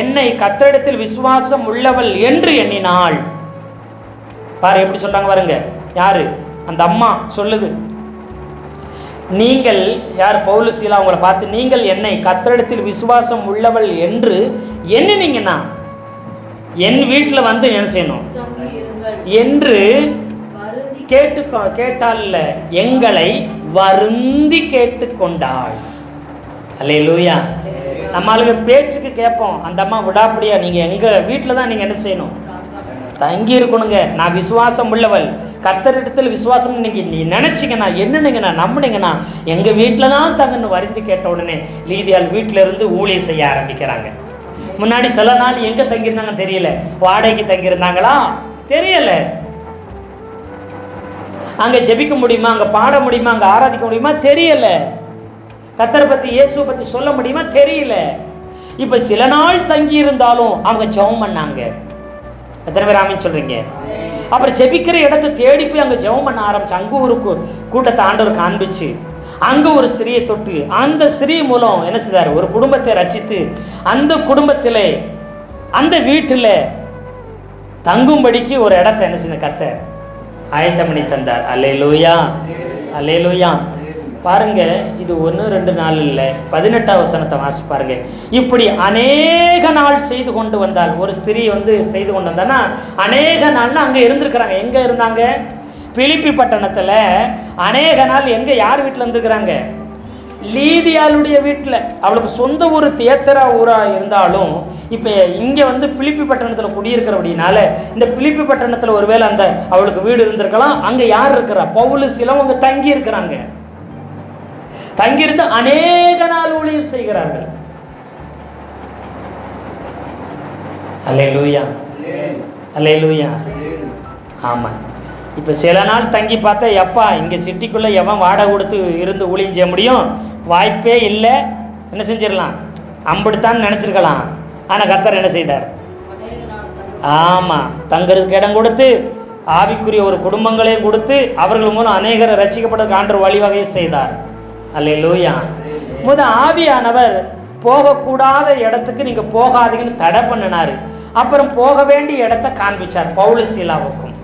என்னை கர்த்தரிடத்தில் விசுவாசம் உள்ளவள் என்று எண்ணினாள். பாரு எப்படி சொல்றாங்க பாருங்க. யாரு? அந்த அம்மா சொல்லுது. நீங்கள் யார்? பவுல் சீலா அவங்கள பார்த்து நீங்கள் என்னை கர்த்தரிடத்தில் விசுவாசம் உள்ளவள் என்று எண்ணினீங்கன்னா என் வீட்டில் வந்து என்ன செய்யணும் என்று கேட்டால் எங்களை வருந்தி கேட்டுக்கொண்டாள். அல்லேலூயா. நம்மளுக்கு பேச்சுக்கு கேட்போம். அந்த அம்மா விடாப்படியா நீங்கள் எங்கள் வீட்டில் தான் நீங்கள் என்ன செய்யணும்? தங்கி இருக்கணுங்க. நான் விசுவாசம் உள்ளவள், கர்த்தரிடத்தில் விசுவாசம் நீங்கள் நீ நினச்சிங்கன்னா, என்னன்னுங்கண்ணா நம்பினீங்கன்னா எங்கள் வீட்டில் தான் தங்கன்னு வருந்தி கேட்ட உடனே லீதியால் வீட்டில் இருந்து ஊழியம் செய்ய ஆரம்பிக்கிறாங்க. முன்னாடி சில நாள் எங்கே தங்கியிருந்தாங்க தெரியல, வாடகைக்கு தங்கியிருந்தாங்களா தெரியல. அங்கே ஜெபிக்க முடியுமா, அங்கே பாட முடியுமா, அங்கே ஆராதிக்க முடியுமா தெரியல. கர்த்தரை பற்றி இயேசுவை பற்றி சொல்ல முடியுமா தெரியல. இப்போ சில நாள் தங்கி இருந்தாலும் அவங்க ஜெபம் பண்ணாங்க. எத்தனை பேர் ஆமீன் சொல்றீங்க? அப்புறம் ஜெபிக்கிற இடத்தை தேடி போய் அங்கே ஜெபம் பண்ண ஆரம்பிச்சு. அங்கே ஒரு கூட்டத்தை ஆண்டவர் காண்பிச்சு அங்கே ஒரு ஸ்திரியை தொட்டு அந்த ஸ்திரீ மூலம் என்ன செய்தார்? ஒரு குடும்பத்தை ரட்சித்து அந்த குடும்பத்தில் அந்த வீட்டில் தங்கும்படிக்கு ஒரு இடத்தை என்ன செய்த கர்த்தர் ஆயத்தம் பண்ணி தந்தார். அல்லேலூயா, அல்லேலூயா. பாருங்க, இது 1-2 நாள் இல்லை, 18ஆம் வசனத்தை வாசி பாருங்க. இப்படி அநேக நாள் செய்து கொண்டு வந்தால், ஒரு ஸ்திரீ வந்து செய்து கொண்டு வந்தான்னா அநேக நாள்னா அங்கே இருந்திருக்கிறாங்க. எங்கே இருந்தாங்க? பிலிப்பி பட்டணத்தில் அநேக நாள். எங்கே? யார் வீட்டில் இருந்துருக்கிறாங்க? லீதியாளுடைய வீட்டில். அவளுக்கு சொந்த ஊர் தியேத்தரா ஊராக இருந்தாலும் இப்போ இங்கே வந்து பிலிப்பி பட்டணத்தில் குடியிருக்கிறபடினால இந்த பிலிப்பி பட்டணத்தில் ஒருவேளை அந்த அவளுக்கு வீடு இருந்திருக்கலாம். அங்கே யார் இருக்கிறா? பவுல் சிலவங்க தங்கி இருக்கிறாங்க. தங்கியிருந்து அநேக நாள் ஊழியம் செய்கிறார்கள். அல்லேலூயா, அல்லேலூயா. ஆமாம். இப்போ சில நாள் தங்கி பார்த்தா, எப்பா இங்கே சிட்டிக்குள்ளே எவன் வாடகை கொடுத்து இருந்து ஊழியம் செய்ய முடியும்? வாய்ப்பே இல்லை. என்ன செஞ்சிடலாம்? அம்பிடுத்தான்னு நினச்சிருக்கலாம். ஆனால் கர்த்தர் என்ன செய்தார்? ஆமாம், தங்கிறதுக்கு இடம் கொடுத்து ஆவிக்குரிய ஒரு குடும்பங்களையும் கொடுத்து அவர்கள் மூலம் அநேகரை ரட்சிக்கப்பட்ட ஆண்டவர் வழிவகையை செய்தார். அல்லேலூயா. ஆவியானவர் போகக்கூடாத இடத்துக்கு நீங்கள் போகாதீங்கன்னு தடை பண்ணினார். அப்புறம் போக வேண்டிய இடத்த காண்பிச்சார் பவுல் சீலாவுக்கும்.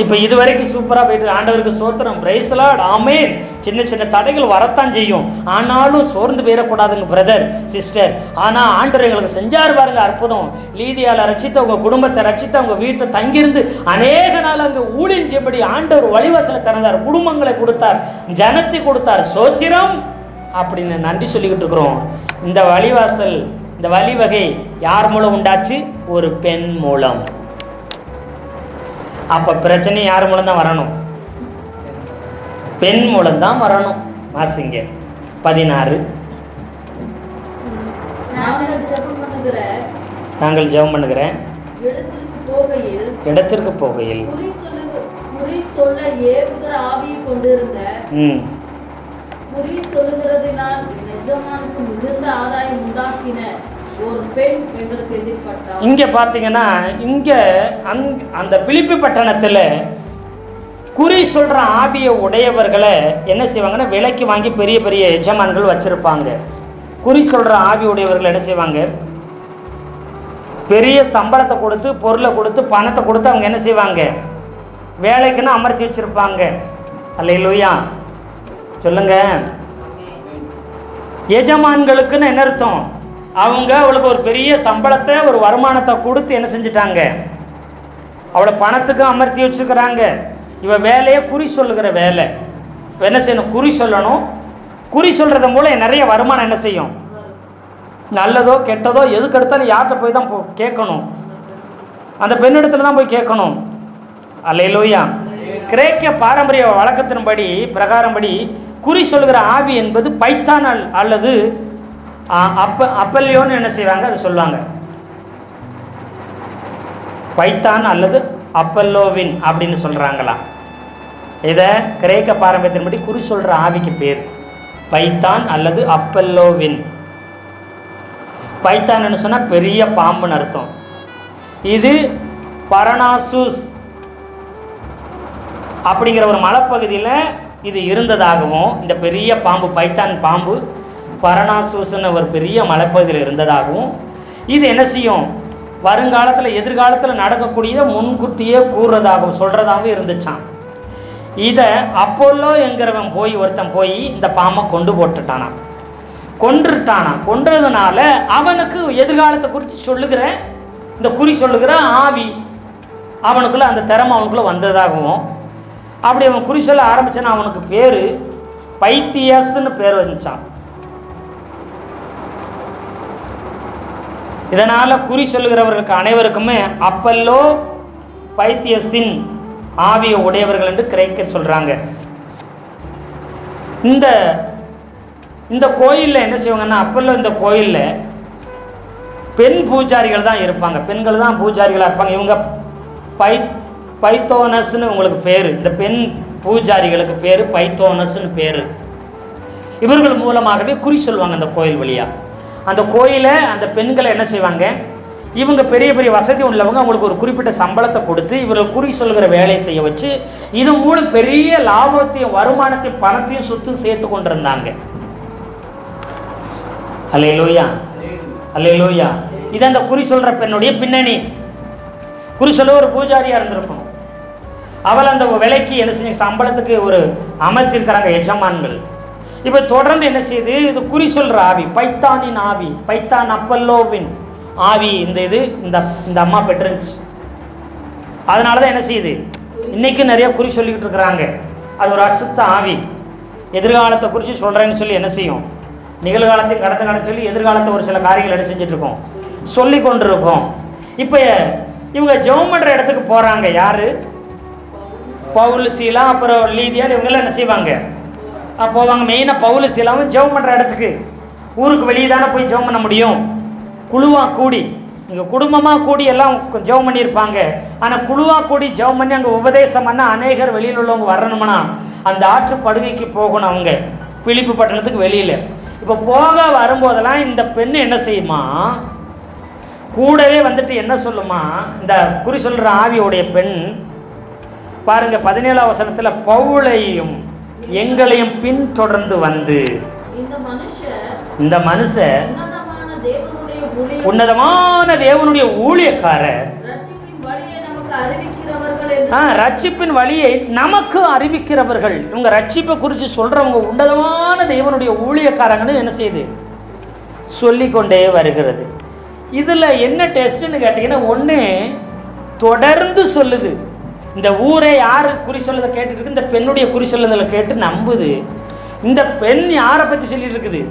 இப்போ இதுவரைக்கும் சூப்பராக போயிட்டு ஆண்டவருக்கு சோத்திரம், பிரைஸ் தி லார்ட், ஆமென். சின்ன சின்ன தடைகள் வரத்தான் செய்யும், ஆனாலும் சோர்ந்து போயிடக்கூடாதுங்க பிரதர் சிஸ்டர். ஆனால் ஆண்டவர் எங்களுக்கு செஞ்சார் பாருங்க அற்புதம். லீதியால் ரட்சித்த உங்கள் குடும்பத்தை ரட்சித்த உங்கள் வீட்டை தங்கியிருந்து அநேக நாள் அங்கே ஊழியம் செய்யும்படி ஆண்டவர் வழிவாசலை திறந்தார், குடும்பங்களை கொடுத்தார், ஜனத்தை கொடுத்தார். சோத்திரம் அப்படின்னு நன்றி சொல்லிக்கிட்டு இருக்கிறோம். இந்த வழிவாசல், இந்த வழிவகை யார் மூலம் உண்டாச்சு? ஒரு பெண் மூலம். அப்போ பிரச்சனை யார் மூலம் தான் வரணும்? பெண் மூலம் தான் வரணும். வாசிங்க 16. நாங்கள் ஜெபம் பண்ணுகிற இடத்திற்கு போகையில் இங்க பாத்தீங்கன்னா, இங்க அந்த பிலிப்பி பட்டணத்துல குறி சொல்கிற ஆவியை உடையவர்களை என்ன செய்வாங்கன்னா விலைக்கு வாங்கி பெரிய பெரிய எஜமான்கள் வச்சுருப்பாங்க. குறி சொல்கிற ஆவி உடையவர்கள் என்ன செய்வாங்க, பெரிய சம்பளத்தை கொடுத்து, பொருளை கொடுத்து, பணத்தை கொடுத்து அவங்க என்ன செய்வாங்க, வேலைக்குன்னு அமர்த்தி வச்சுருப்பாங்க. அல்லேலூயா சொல்லுங்க. எஜமான்களுக்குன்னு என்ன அர்த்தம், அவங்க அவளுக்கு ஒரு பெரிய சம்பளத்தை, ஒரு வருமானத்தை கொடுத்து என்ன செஞ்சிட்டாங்க, அவளை பணத்துக்கு அமர்த்தி வச்சுக்கிறாங்க. இவன் வேலையை குறி சொல்லுகிற வேலை. என்ன செய்யணும், குறி சொல்லணும். குறி சொல்கிறது மூலம் நிறைய வருமானம் என்ன செய்யும், நல்லதோ கெட்டதோ எதுக்கு எடுத்தாலும் யார்கிட்ட போய் தான் கேட்கணும், அந்த பெண்ணிடத்துல தான் போய் கேட்கணும். அல்லேலூயா. கிரேக்க பாரம்பரிய வழக்கத்தின்படி பிரகாரம்படி குறி சொல்கிற ஆவி என்பது பைத்தான் அல்லது அப்பல்யோன்னு என்ன செய்வாங்க, அதை சொல்லுவாங்க. பைத்தான் அல்லது அப்பல்லோவின் அப்படின்னு சொல்கிறாங்களா. இதை கிரேக்க பாரம்பரியத்தின்படி குறி சொல்கிற ஆவிக்கு பேர் பைத்தான் அல்லது அப்பல்லோவின். பைத்தான்னு சொன்னால் பெரிய பாம்புன்னு அர்த்தம். இது பரணாசூஸ் அப்படிங்கிற ஒரு மலைப்பகுதியில் இது இருந்ததாகவும், இந்த பெரிய பாம்பு பைத்தான் பாம்பு பரணாசூஸ்ன்னு ஒரு பெரிய மலைப்பகுதியில் இருந்ததாகவும், இது என்ன செய்யும், வருங்காலத்தில் எதிர்காலத்தில் நடக்கக்கூடியதை முன்கூட்டியே கூறுறதாகவும் சொல்கிறதாகவும் இருந்துச்சான். இதை அப்போல்லோ என்கிறவன் ஒருத்தன் போய் இந்த பாம்பை கொண்டு போட்டுட்டானா, கொன்றுட்டானா. கொன்றதுனால அவனுக்கு எதிர்காலத்தை குறித்து சொல்லுகிற இந்த குறி சொல்லுகிற ஆவி அவனுக்குள்ள அந்த திறமை அவனுக்குள்ள வந்ததாகவும், அப்படி அவன் குறி சொல்ல ஆரம்பிச்சானா அவனுக்கு பேர் பைத்தியஸ்ன்னு பேர் வந்துச்சான். இதனால் குறி சொல்லுகிறவர்களுக்கு அனைவருக்குமே அப்பல்லோ பைத்தியஸின் ஆவியை உடையவர்கள் என்று கிரேக்கர் சொல்கிறாங்க. இந்த கோயிலில் என்ன செய்வாங்கன்னா, அப்பல்லோ இந்த கோயிலில் பெண் பூஜாரிகள் தான் இருப்பாங்க, பெண்கள் தான் பூஜாரிகளாக இருப்பாங்க. இவங்க பைத்தோனஸ்ன்னு உங்களுக்கு பேர், இந்த பெண் பூஜாரிகளுக்கு பேர் பைத்தோனஸ்ன்னு பேர். இவர்கள் மூலமாகவே குறி சொல்லுவாங்க அந்த கோயில் வழியாக. அந்த கோயிலை அந்த பெண்களை என்ன செய்வாங்க, இவங்க பெரிய பெரிய வசதி உள்ளவங்க, அவங்களுக்கு ஒரு குறிப்பிட்ட சம்பளத்தை கொடுத்து இவர்கள் குறி சொல்கிற வேலையை செய்ய வச்சு இது மூலம் பெரிய லாபத்தையும் வருமானத்தையும் பணத்தையும் சொத்து சேர்த்து கொண்டிருந்தாங்க. அல்லேலூயா அல்லேலூயா. இது அந்த குறி சொல்கிற பெண்ணுடைய பின்னணி. குறி சொல்ல ஒரு பூஜாரியாக இருந்திருக்கணும். அவள் அந்த விலைக்கு என்ன செஞ்ச சம்பளத்துக்கு ஒரு அமர்த்திருக்கிறாங்க எஜமான்கள். இப்போ தொடர்ந்து என்ன செய்யுது, இது குறி சொல்கிற ஆவி, பைத்தானின் ஆவி, பைத்தான் அப்பல்லோவின் ஆவி இந்த அம்மா பெற்றுருந்துச்சு. அதனால தான் என்ன செய்யுது, இன்றைக்கும் நிறைய குறி சொல்லிக்கிட்டு இருக்கிறாங்க. அது ஒரு அசுத்த ஆவி. எதிர்காலத்தை குறித்து சொல்கிறேன்னு சொல்லி என்ன செய்யும், நிகழ்காலத்தையும் கடந்த காலம் சொல்லி எதிர்காலத்தை ஒரு சில காரியங்கள் என்ன செஞ்சிட்ருக்கோம், சொல்லி கொண்டிருக்கோம். இப்போ இவங்க ஜெபம் பண்ணுற இடத்துக்கு போகிறாங்க. யார், பவுல் சீலா அப்புறம் லீதியா, இவங்கெல்லாம் என்ன செய்வாங்க போவாங்க. மெயினாக பவுல் சீலாவும் ஜெபம் பண்ணுற இடத்துக்கு, ஊருக்கு வெளியே தானே போய் ஜெபம் பண்ண முடியும். குழுவாக கூடி, இங்கே குடும்பமாக கூடி எல்லாம் ஜெபம் பண்ணியிருப்பாங்க. ஆனால் குழுவாக கூடி ஜெபம் பண்ணி அங்கே உபதேசம் பண்ணால் அநேகர் வெளியில் உள்ளவங்க வரணும்னா அந்த ஆற்று படுகைக்கு போகணும். அவங்க பிலிப்பு பட்டணத்துக்கு வெளியில். இப்போ போக வரும்போதெல்லாம் இந்த பெண் என்ன செய்யுமா, கூடவே வந்துட்டு என்ன சொல்லுமா, இந்த குறி சொல்கிற ஆவியோடைய பெண் பாருங்க 17ஆம் வசனத்தில், பவுலையும் எங்களையும் பின்தொடர்ந்து வந்து இந்த மனுஷன் உன்னதமான தேவனுடைய ஊழியக்காரர், ரட்சிப்பின் வழியை நமக்கு அறிவிக்கிறவர்கள். இவங்க ரட்சிப்பை குறித்து சொல்றவங்க உன்னதமான தேவனுடைய ஊழியக்காரங்கன்னு என்ன செய்யுது, சொல்லிக்கொண்டே வருகிறது. இதில் என்ன டெஸ்ட்டுன்னு கேட்டிங்கன்னா, ஒன்று தொடர்ந்து சொல்லுது. இந்த ஊரே யார் குறி சொல்லதை கேட்டுட்டு இருக்கு, இந்த பெண்ணுடைய குறி சொல்லுதலை கேட்டு நம்புது. இந்த பெண் யாரை பற்றி சொல்லிட்டு இருக்குது,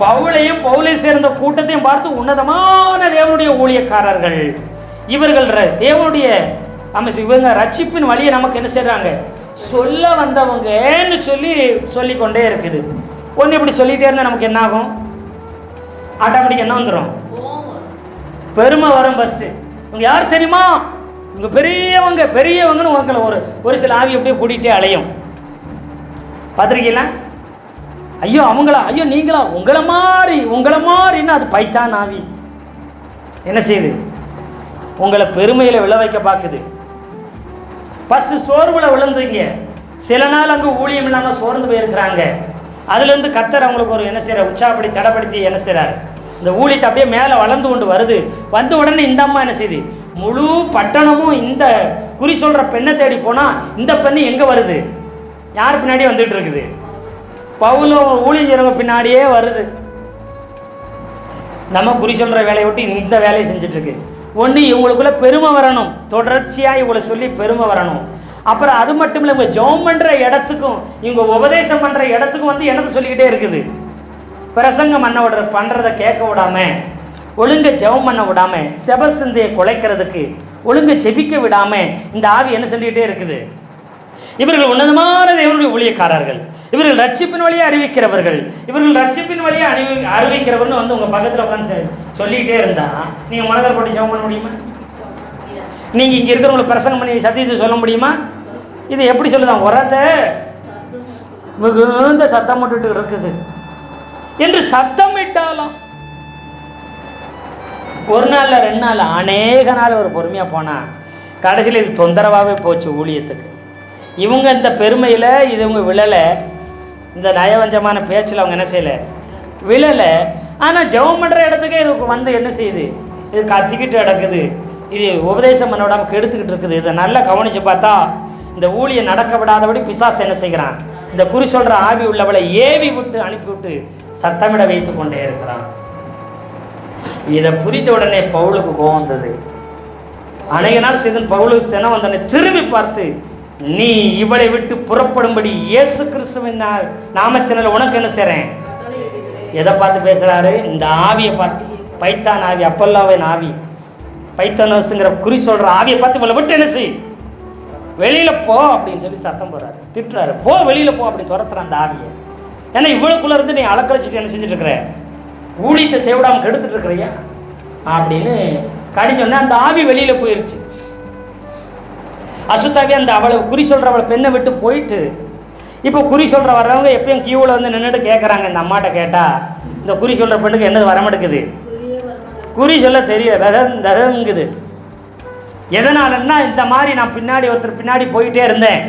பவுலையும் பவுலை சேர்ந்த கூட்டத்தையும் பார்த்து உன்னதமான தேவனுடைய ஊழியக்காரர்கள் இவர்கள் தேவனுடைய இவங்க ரட்சிப்பின் வழியை நமக்கு என்ன செய்கிறாங்க, சொல்ல வந்தவங்கன்னு சொல்லிக்கொண்டே இருக்குது. ஒன்று இப்படி சொல்லிகிட்டே இருந்தால் நமக்கு என்ன ஆகும், ஆட்டோமேட்டிக் என்ன வந்துடும், பெருமை வரும். ஃபஸ்ட்டு இவங்க யார் தெரியுமா, இவங்க பெரியவங்கன்னு உங்களை ஒரு சில ஆவி அப்படியே கூட்டிகிட்டே அலையும். பார்த்துருக்கீங்களா, ஐயோ அவங்களா, ஐயோ நீங்களா, உங்களை மாதிரின்னு அது பைத்தான் ஆவி என்ன செய்யுது, உங்களை பெருமையில் விழ வைக்க பார்க்குது. ஃபஸ்ட்டு சோர்வில் விழுந்துங்க. சில நாள் அங்கே ஊழியம் இல்லாமல் சோர்ந்து போயிருக்கிறாங்க. அதுலேருந்து கர்த்தர் அவங்களுக்கு ஒரு என்ன செய்கிறார், உற்சாகப்படி தடைப்படுத்தி என்ன செய்கிறார், இந்த ஊழியத்தை அப்படியே மேலே வளர்ந்து கொண்டு வருது. வந்த உடனே இந்த அம்மா என்ன செய்யுது, முழு பட்டணமும் இந்த குறி சொல்கிற பெண்ணை தேடி போனால் இந்த பெண்ணு எங்கே வருது, யார் பின்னாடியே வந்துட்டு இருக்குது, பவுலும் ஊழியங்கிறவங்க பின்னாடியே வருது. நம்ம குறி சொல்கிற வேலையை விட்டு இந்த வேலையை செஞ்சிட்ருக்கு. ஒன்று இவங்களுக்குள்ள பெருமை வரணும், தொடர்ச்சியாக இவங்களை சொல்லி பெருமை வரணும். அப்புறம் அது மட்டும் இல்லை, இவங்க ஜெபம் பண்ணுற இடத்துக்கும் இவங்க உபதேசம் பண்ணுற இடத்துக்கும் வந்து என்னத்தை சொல்லிக்கிட்டே இருக்குது, பிரசங்கம் பண்ணுறதை கேட்க விடாம, ஒழுங்க ஜெபம் பண்ண விடாம, செப சிந்தையை குலைக்கிறதுக்கு ஒழுங்க ஜெபிக்க விடாம இந்த ஆவி என்ன சொல்லிக்கிட்டே இருக்குது. இவர்கள் உன்னதமான தேவனுடைய ஊழியக்காரர்கள், இவர்கள் ரட்சிப்பின் வழியை அறிவிக்கிறவர்கள், இவர்கள் ரட்சிப்பின் வழியை அறிவிக்கிறவர்னு வந்து உங்கள் பக்கத்தில் உட்காந்து சொல்லிக்கிட்டே இருந்தா நீங்கள் மனதில் போட்டு ஜெபம் பண்ண முடியுமா? நீங்கள் இங்கே இருக்கிறவங்களுக்கு பிரசங்கம் பண்ணி சத்தியத்தை சொல்ல முடியுமா? இது எப்படி சொல்லுதான், உரத்தை மிகுந்த சத்தம் போட்டுட்டு இருக்குது என்று சத்தமிட்டாலும் ஒரு நாளில் 2 நாள் அநேக நாள் ஒரு பொறுமையாக போனால் கடைசியில் இது தொந்தரவாகவே போச்சு ஊழியத்துக்கு. இவங்க இந்த பெருமையில் இது இவங்க விழலை, இந்த நயவஞ்சமான பேச்சில் அவங்க என்ன செய்யலை, விழலை. ஆனால் ஜெபம் பண்ணுற இடத்துக்கே இது வந்து என்ன செய்யுது, இது கத்திக்கிட்டு கிடக்குது, இது உபதேசம் பண்ண விடாமல் கெடுத்துக்கிட்டு இருக்குது. இதை நல்லா கவனித்து பார்த்தா இந்த ஊழியை நடக்க விடாதபடி பிசாசு என்ன செய்கிறான், இந்த குறி சொல்கிற ஆவி உள்ளவளை ஏவி விட்டு அனுப்பிவிட்டு சத்தமிட வைத்து கொண்டே இருக்கிறான். இதை புரிந்த உடனே பவுலுக்கு கோபம் வந்தது. அநேக நாள் செய்து பவுலுக்கு சினம் வந்தனை திரும்பி பார்த்து, நீ இவளை விட்டு புறப்படும்படி இயேசு கிறிஸ்துவின் நாமத்தினால் உனக்கு என்ன செய்றேன். எதை பார்த்து பேசுகிறாரு, இந்த ஆவியை பார்த்து, பைத்தான் ஆவி, அப்பல்லாவின் ஆவி, பைத்தானோஸுங்கிற குறி சொல்கிற ஆவியை பார்த்து இவளை விட்டு என்ன செய், வெளியில் போ அப்படின்னு சொல்லி சத்தம் போடுறாரு, திட்டுறாரு, போ வெளியில் போ அப்படின்னு துரத்துற அந்த ஆவியை. ஏன்னா இவ்வளோக்குள்ளே இருந்து நீ அலக்கழிச்சிட்டு என்ன செஞ்சுட்டு இருக்கிற, ஊழியத்தை செய்விடாமல் கெடுத்துட்டு இருக்கிறையா அப்படின்னு கடிஞ்சோன்னா அந்த ஆவி வெளியில் போயிடுச்சு. அசுத்தாவே அந்த அவளை குறி சொல்கிறவளை பெண்ணை விட்டு போயிட்டு, இப்போ குறி சொல்கிற வர்றவங்க எப்பயும் கியூவில் வந்து நின்றுட்டு கேட்குறாங்க. இந்த அம்மாட்ட கேட்டால் இந்த குறி சொல்கிற பெண்ணுக்கு என்னது வரமாட்டேக்குது, குறி சொல்ல தெரியுது. எதனாலன்னா இந்த மாதிரி நான் பின்னாடி ஒருத்தர் பின்னாடி போயிட்டே இருந்தேன்,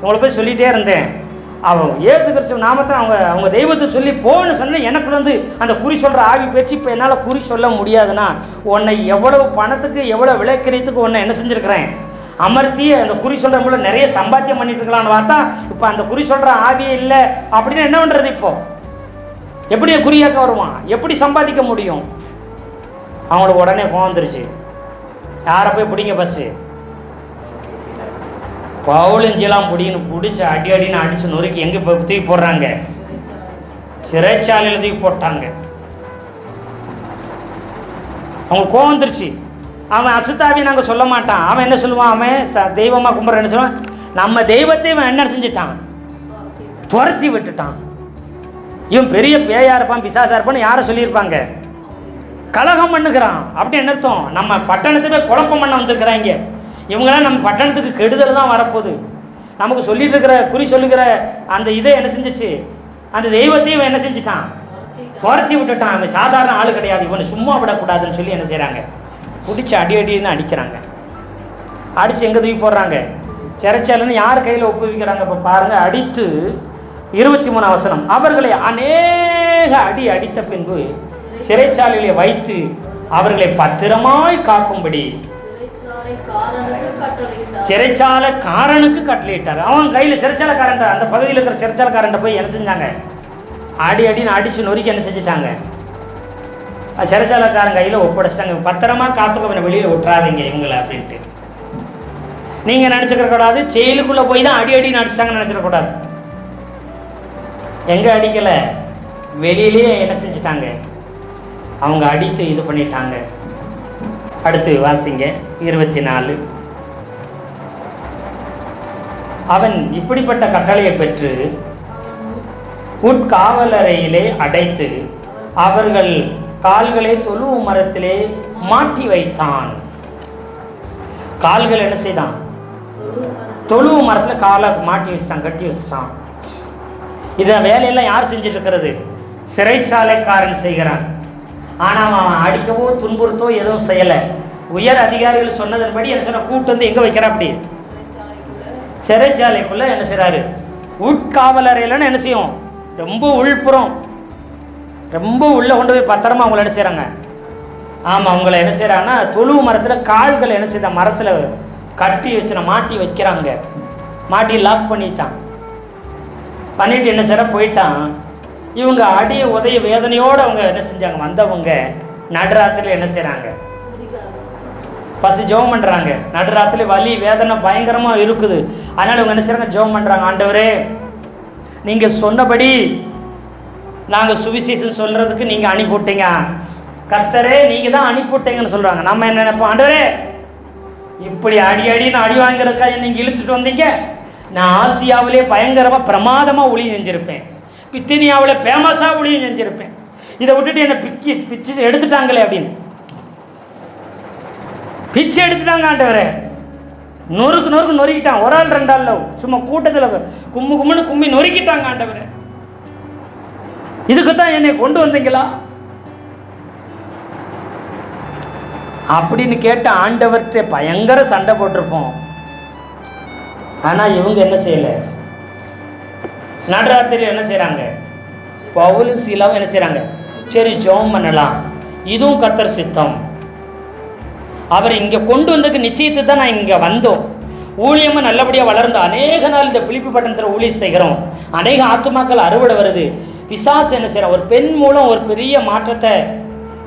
உங்களை போய் சொல்லிகிட்டே இருந்தேன், அவன் இயேசு கிறிஸ்துவ நாமத்தை அவங்க தெய்வத்தை சொல்லி போன்னு சொன்னால் எனக்கு வந்து அந்த குறி சொல்கிற ஆவி பேச்சு இப்போ என்னால் குறி சொல்ல முடியாதுன்னா, உன்னை எவ்வளவு பணத்துக்கு எவ்வளோ விலைக்கரியத்துக்கு உன்னை என்ன செஞ்சுருக்கிறேன் அமர்த்தி அந்த குறி சொல்கிற மூலம் நிறைய சம்பாத்தியம் பண்ணிட்டு இருக்கலான்னு பார்த்தா இப்போ அந்த குறி சொல்கிற ஆவியே இல்லை அப்படின்னு என்ன பண்ணுறது, இப்போ எப்படி குறியாக்க வருவான், எப்படி சம்பாதிக்க முடியும்? அவங்களுக்கு உடனே கோந்துருச்சு. யாரை போய் பிடிங்க ஃபஸ்ட்டு, பவுலஞ்சிலாம் பிடிச்சு அடின்னு அடித்து நொறுக்கி எங்கே போய் தூக்கி போடுறாங்க, சிறைச்சாலையில் தூக்கி போட்டாங்க. அவங்க கோவந்துருச்சு. அவன் அசுத்தாவி நாங்கள் சொல்ல மாட்டான், அவன் என்ன சொல்லுவான், அவன் தெய்வமாக கும்பிட்ற என்ன சொல்லுவான், நம்ம தெய்வத்தை இவன் என்ன செஞ்சுட்டான், துரத்தி விட்டுட்டான். இவன் பெரிய பேயா இருப்பான், பிசாசா இருப்பான்னு யாரை சொல்லியிருப்பாங்க, கலகம் பண்ணுகிறான். அப்படி என்ன அர்த்தம், நம்ம பட்டணத்துக்கு குழப்பம் பண்ண வந்திருக்கிறாங்க. இவங்களாம் நம்ம பட்டணத்துக்கு கெடுதல் தான் வரப்போகுது. நமக்கு சொல்லிட்டு இருக்கிற குறி சொல்லுகிற அந்த இதை என்ன செஞ்சிச்சு, அந்த தெய்வத்தையும் இவன் என்ன செஞ்சுட்டான், துரத்தி விட்டுட்டான். அவன் சாதாரண ஆள் கிடையாது, இவனை சும்மா விடக்கூடாதுன்னு சொல்லி என்ன செய்கிறாங்க, பிடிச்சி அடின்னு அடிக்கிறாங்க. அடித்து எங்கே தூக்கி போடுறாங்க, சிறைச்சாலைன்னு யார் கையில் ஒப்புவிக்கிறாங்க. இப்போ பாருங்கள், அடித்து 23 வசனம், அவர்களை அநேக அடித்த பின்பு சிறைச்சாலையிலே வைத்து அவர்களை பத்திரமாய் காக்கும்படி சிறைச்சாலைக்காரனுக்கு கட்டளையிட்டார். அவன் கையில் சிறைச்சாலைக்காரன், அந்த பகுதியில் இருக்கிற சிறைச்சாலைக்காரன் போய் என்ன செஞ்சாங்க, அடின்னு அடித்து நொறுக்கி என்ன செஞ்சுட்டாங்க, சிறைச்சாலைக்காரன் கையில் ஒப்படைச்சிட்டாங்க. பத்திரமா காத்துக்க, வெளியில் விட்டுறாதீங்க இவங்களை அப்படின்ட்டு. நீங்கள் நினச்சிக்கிறக்கூடாது ஜெயிலுக்குள்ளே போய் தான் அடின்னு அடிச்சிட்டாங்கன்னு நினச்சிடக்கூடாது. எங்கே அடிக்கலை, வெளியிலேயே என்ன செஞ்சிட்டாங்க, அவங்க அடித்து இது பண்ணிட்டாங்க. அடுத்து வாசிங்க 24. அவன் இப்படிப்பட்ட கட்டளையை பெற்று உட்காவலறையிலே அடைத்து அவர்கள் கால்களை தொழுவு மரத்திலே மாட்டி வைத்தான். கால்கள் என்ன செய்தான், தொழுவு மரத்தில் காலை மாட்டி வச்சிட்டான், கட்டி வச்சிட்டான். இதை வேலையெல்லாம் யார் செஞ்சுட்டு இருக்கிறது, சிறைச்சாலைக்காரன் செய்கிறான். ஆனால் அவன் அடிக்கவோ துன்புறுத்தோ எதுவும் செய்யலை. உயர் அதிகாரிகள் சொன்னதன்படி என்ன சொன்ன கூட்டு வந்து எங்கே வைக்கிறா, அப்படி சிறைச்சாலைக்குள்ளே என்ன செய்கிறாரு, உட்காவலறையிலன்னு என்ன செய்யும், ரொம்ப உள்புறம், ரொம்ப உள்ளே கொண்டு போய் பத்திரமா அவங்கள என்ன செய்கிறாங்க, ஆமாம் அவங்கள என்ன செய்கிறாங்கன்னா தொழு மரத்தில் கால்களை என்ன செய்த மரத்தில் கட்டி வச்சு மாட்டி வைக்கிறாங்க. மாட்டி லாக் பண்ணிட்டான். பண்ணிட்டு என்ன செய்ற போயிட்டான். இவங்க அடிய உதய வேதனையோடு அவங்க என்ன செஞ்சாங்க, வந்தவங்க நடுராத்திரியில் என்ன செய்கிறாங்க, பசி ஜெபம் பண்ணுறாங்க. நடுராத்திரி வலி வேதனை பயங்கரமாக இருக்குது. அதனால் இவங்க என்ன செய்கிறாங்க, ஜெபம் பண்ணுறாங்க. ஆண்டவரே நீங்கள் சொன்னபடி நாங்கள் சுவிசேஷம் சொல்கிறதுக்கு நீங்கள் அனுப்பிவிட்டீங்க, கர்த்தரே நீங்கள் தான் அனுப்பிவிட்டீங்கன்னு சொல்கிறாங்க. நம்ம என்ன நினைப்போம், ஆண்டவரே இப்படி அடின்னு அடி வாங்கிறதுக்காக நீங்கள் இழுத்துட்டு வந்தீங்க, நான் ஆசியாவிலே பயங்கரமாக பிரமாதமாக ஊழியம் செஞ்சுருப்பேன், பித்தினியாவில் ஃபேமஸாக ஊழியம் செஞ்சுருப்பேன், இதை விட்டுட்டு என்னை பிச்சு எடுத்துட்டாங்களே அப்படின்னு. பிச்சு எடுத்துட்டாங்க ஆண்டவரே, நொறுக்கு நொறுக்கிட்டான். ஒரு ஆள் 2 ஆள் சும்மா கூட்டத்தில் கும்முன்னு கும்மி நொறுக்கிட்டாங்க ஆண்டவரே. இதுக்கு தான் என்னை கொண்டு வந்தீங்களா அப்படின்னு கேட்ட ஆண்டவர்கிட்ட பயங்கர சண்டை போட்டிருப்போம். ஆனால் இவங்க என்ன செய்யலை, நடுராத்திரி என்ன செய்கிறாங்க, பவுலும் சீலாவும் என்ன செய்கிறாங்க, சரி ஜெபம் பண்ணலாம், இதுவும் கர்த்தர் சித்தம். அவர் இங்கே கொண்டு வந்ததுக்கு நிச்சயத்தை தான் நான் இங்கே வந்தோம். ஊழியமாக நல்லபடியாக வளர்ந்து அநேக நாள் இந்த பிலிப்பி பட்டணத்தில் ஊழியம் செய்கிறோம். அநேக ஆத்துமாக்கள் அறுவடை வருது. பிசாசு என்ன செய்கிறான், ஒரு பெண் மூலம் ஒரு பெரிய மாற்றத்தை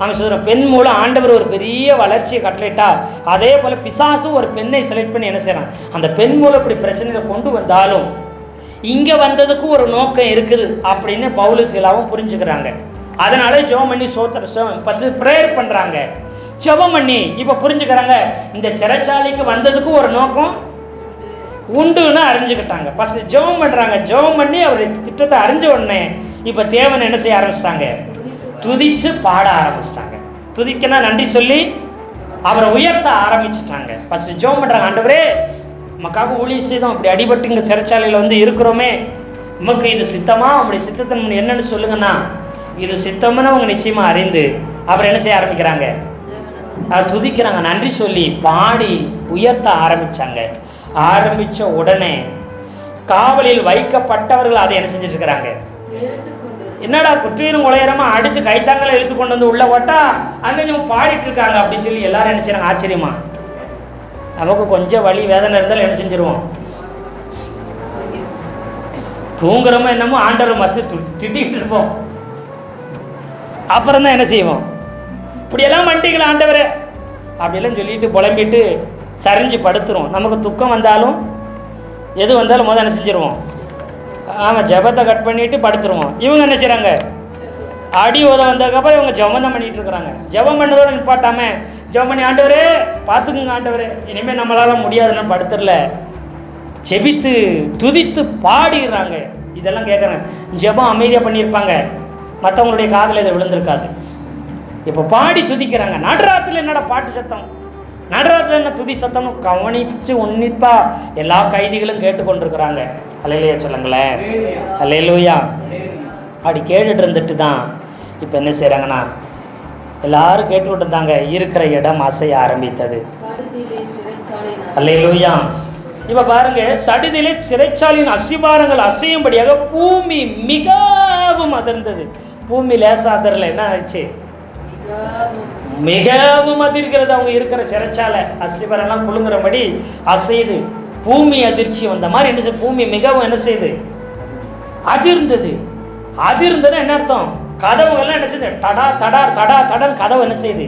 அவன் சொல்கிறான். பெண் மூலம் ஆண்டவர் ஒரு பெரிய வளர்ச்சியை கட்டளையிட்டா, அதே போல் பிசாசும் ஒரு பெண்ணை செலக்ட் பண்ணி என்ன செய்கிறான், அந்த பெண் மூலம் இப்படி பிரச்சனைகளை கொண்டு வந்தாலும் இங்கே வந்ததுக்கு ஒரு நோக்கம் இருக்குது அப்படின்னு பவுலும் சீலாவும் புரிஞ்சுக்கிறாங்க. அதனால ஜெபம் பண்ணி ஃபஸ்ட்டு ப்ரேயர் பண்ணுறாங்க. ஜெபம் பண்ணி இப்போ புரிஞ்சுக்கிறாங்க, இந்த சிறைச்சாலைக்கு வந்ததுக்கு ஒரு நோக்கம் உண்டுன்னு அறிஞ்சுக்கிட்டாங்க. ஃபஸ்ட்டு ஜெபம் பண்ணுறாங்க. ஜெபம் பண்ணி அவர் திட்டத்தை அறிஞ்ச உடனே இப்போ தேவனை என்ன செய்ய ஆரம்பிச்சிட்டாங்க, துதிச்சு பாட ஆரம்பிச்சிட்டாங்க. துதிக்கனா நன்றி சொல்லி அவரை உயர்த்த ஆரம்பிச்சுட்டாங்க. ஃபஸ்ட்டு ஜெபம் பண்ணுறாங்க, ஆண்டவரே நமக்காக ஊழியம் செய்தோம், அப்படி அடிபட்டு இங்கே சிறைச்சாலையில் வந்து இருக்கிறோமே, நமக்கு இது சித்தமா, அப்படி சித்தத்தை என்னன்னு சொல்லுங்கன்னா, இது சித்தம்னு அவங்க நிச்சயமாக அறிந்து அவர் என்ன செய்ய ஆரம்பிக்கிறாங்க, துதிக்கிறாங்க. நன்றி சொல்லி பாடி உயர்த்த ஆரம்பித்தாங்க. ஆரம்பித்த உடனே காவலில் வைக்கப்பட்டவர்கள் அதை என்ன செஞ்சுட்டு இருக்கிறாங்க, என்னடா குற்றீரும் உலையரமாக அடித்து கைத்தாங்களை இழுத்து கொண்டு வந்து உள்ள போட்டா அங்கேயும் பாடிட்டு இருக்காங்க அப்படின்னு சொல்லி எல்லாரும் என்ன செய்யறாங்க, ஆச்சரியமா. நமக்கு கொஞ்சம் வலி வேதனை இருந்தாலும் என்ன செஞ்சிருவோம், தூங்குறோமோ என்னமோ ஆண்டவர் மசு திட்டிகிட்டு இருப்போம். அப்புறம் தான் என்ன செய்வோம், இப்படியெல்லாம் பண்ணிட்டீங்களா ஆண்டவரே அப்படியெல்லாம் சொல்லிட்டு புலம்பிட்டு சரிஞ்சு படுத்துருவோம். நமக்கு துக்கம் வந்தாலும் எது வந்தாலும் முதல் என்ன செஞ்சிருவோம், ஆமாம் ஜபத்தை கட் பண்ணிட்டு படுத்துருவோம். இவங்க என்ன செய்கிறாங்க, அடி உத வந்ததுக்கப்புறம் இவங்க ஜபம் தான் பண்ணிகிட்டு இருக்கிறாங்க. ஜபம் பண்ணதோடு நிப்பாட்டாமல் ஜபம் பண்ணி, ஆண்டவரே பார்த்துக்குங்க ஆண்டவரே, இனிமேல் நம்மளால் முடியாதுன்னு படுத்துடல, ஜெபித்து துதித்து பாடிடுறாங்க. இதெல்லாம் கேட்குறாங்க. ஜபம் அமைதியாக பண்ணியிருப்பாங்க, மற்றவங்களுடைய காதில் இதை விழுந்திருக்காது. இப்போ பாடி துதிக்கிறாங்க. நடுராத்திரில் என்னடா பாட்டு சத்தம், நடுராத்திரில் என்ன துதி சத்தம்னு கவனிச்சு உன்னிப்பாக எல்லா கைதிகளும் கேட்டுக்கொண்டிருக்கிறாங்க. அல்லேலூயா சொல்லுங்களேன், அல்லேலூயா. அப்படி கேட்டுட்டு இருந்துட்டு தான் இப்போ என்ன செய்கிறாங்கன்னா, எல்லாரும் கேட்டுக்கிட்டு இருந்தாங்க, இருக்கிற இடம் அசைய ஆரம்பித்தது. அல்லேலூயா. இப்போ பாருங்க, சடிதிலே சிறைச்சாலையின் அசிபாரங்கள் அசையும்படியாக பூமி மிகவும் அதிர்ந்தது. பூமி லேசா அதிரல, என்ன ஆச்சு, மிகவும் அதிர்கிறது. அவங்க இருக்கிற சிறைச்சாலை அசிபாரெல்லாம் குலுங்குறபடி அசையுது. பூமி அதிர்ச்சி வந்த மாதிரி என்ன செய்யுது, பூமி மிகவும் என்ன செய்யுது, அதிர்ந்தது. அதிர்ந்ததுன்னா என்ன அர்த்தம், கதவுகள்லாம் என்ன செய்யுது, தடா தடா தடா தடன் கதவு என்ன செய்யுது,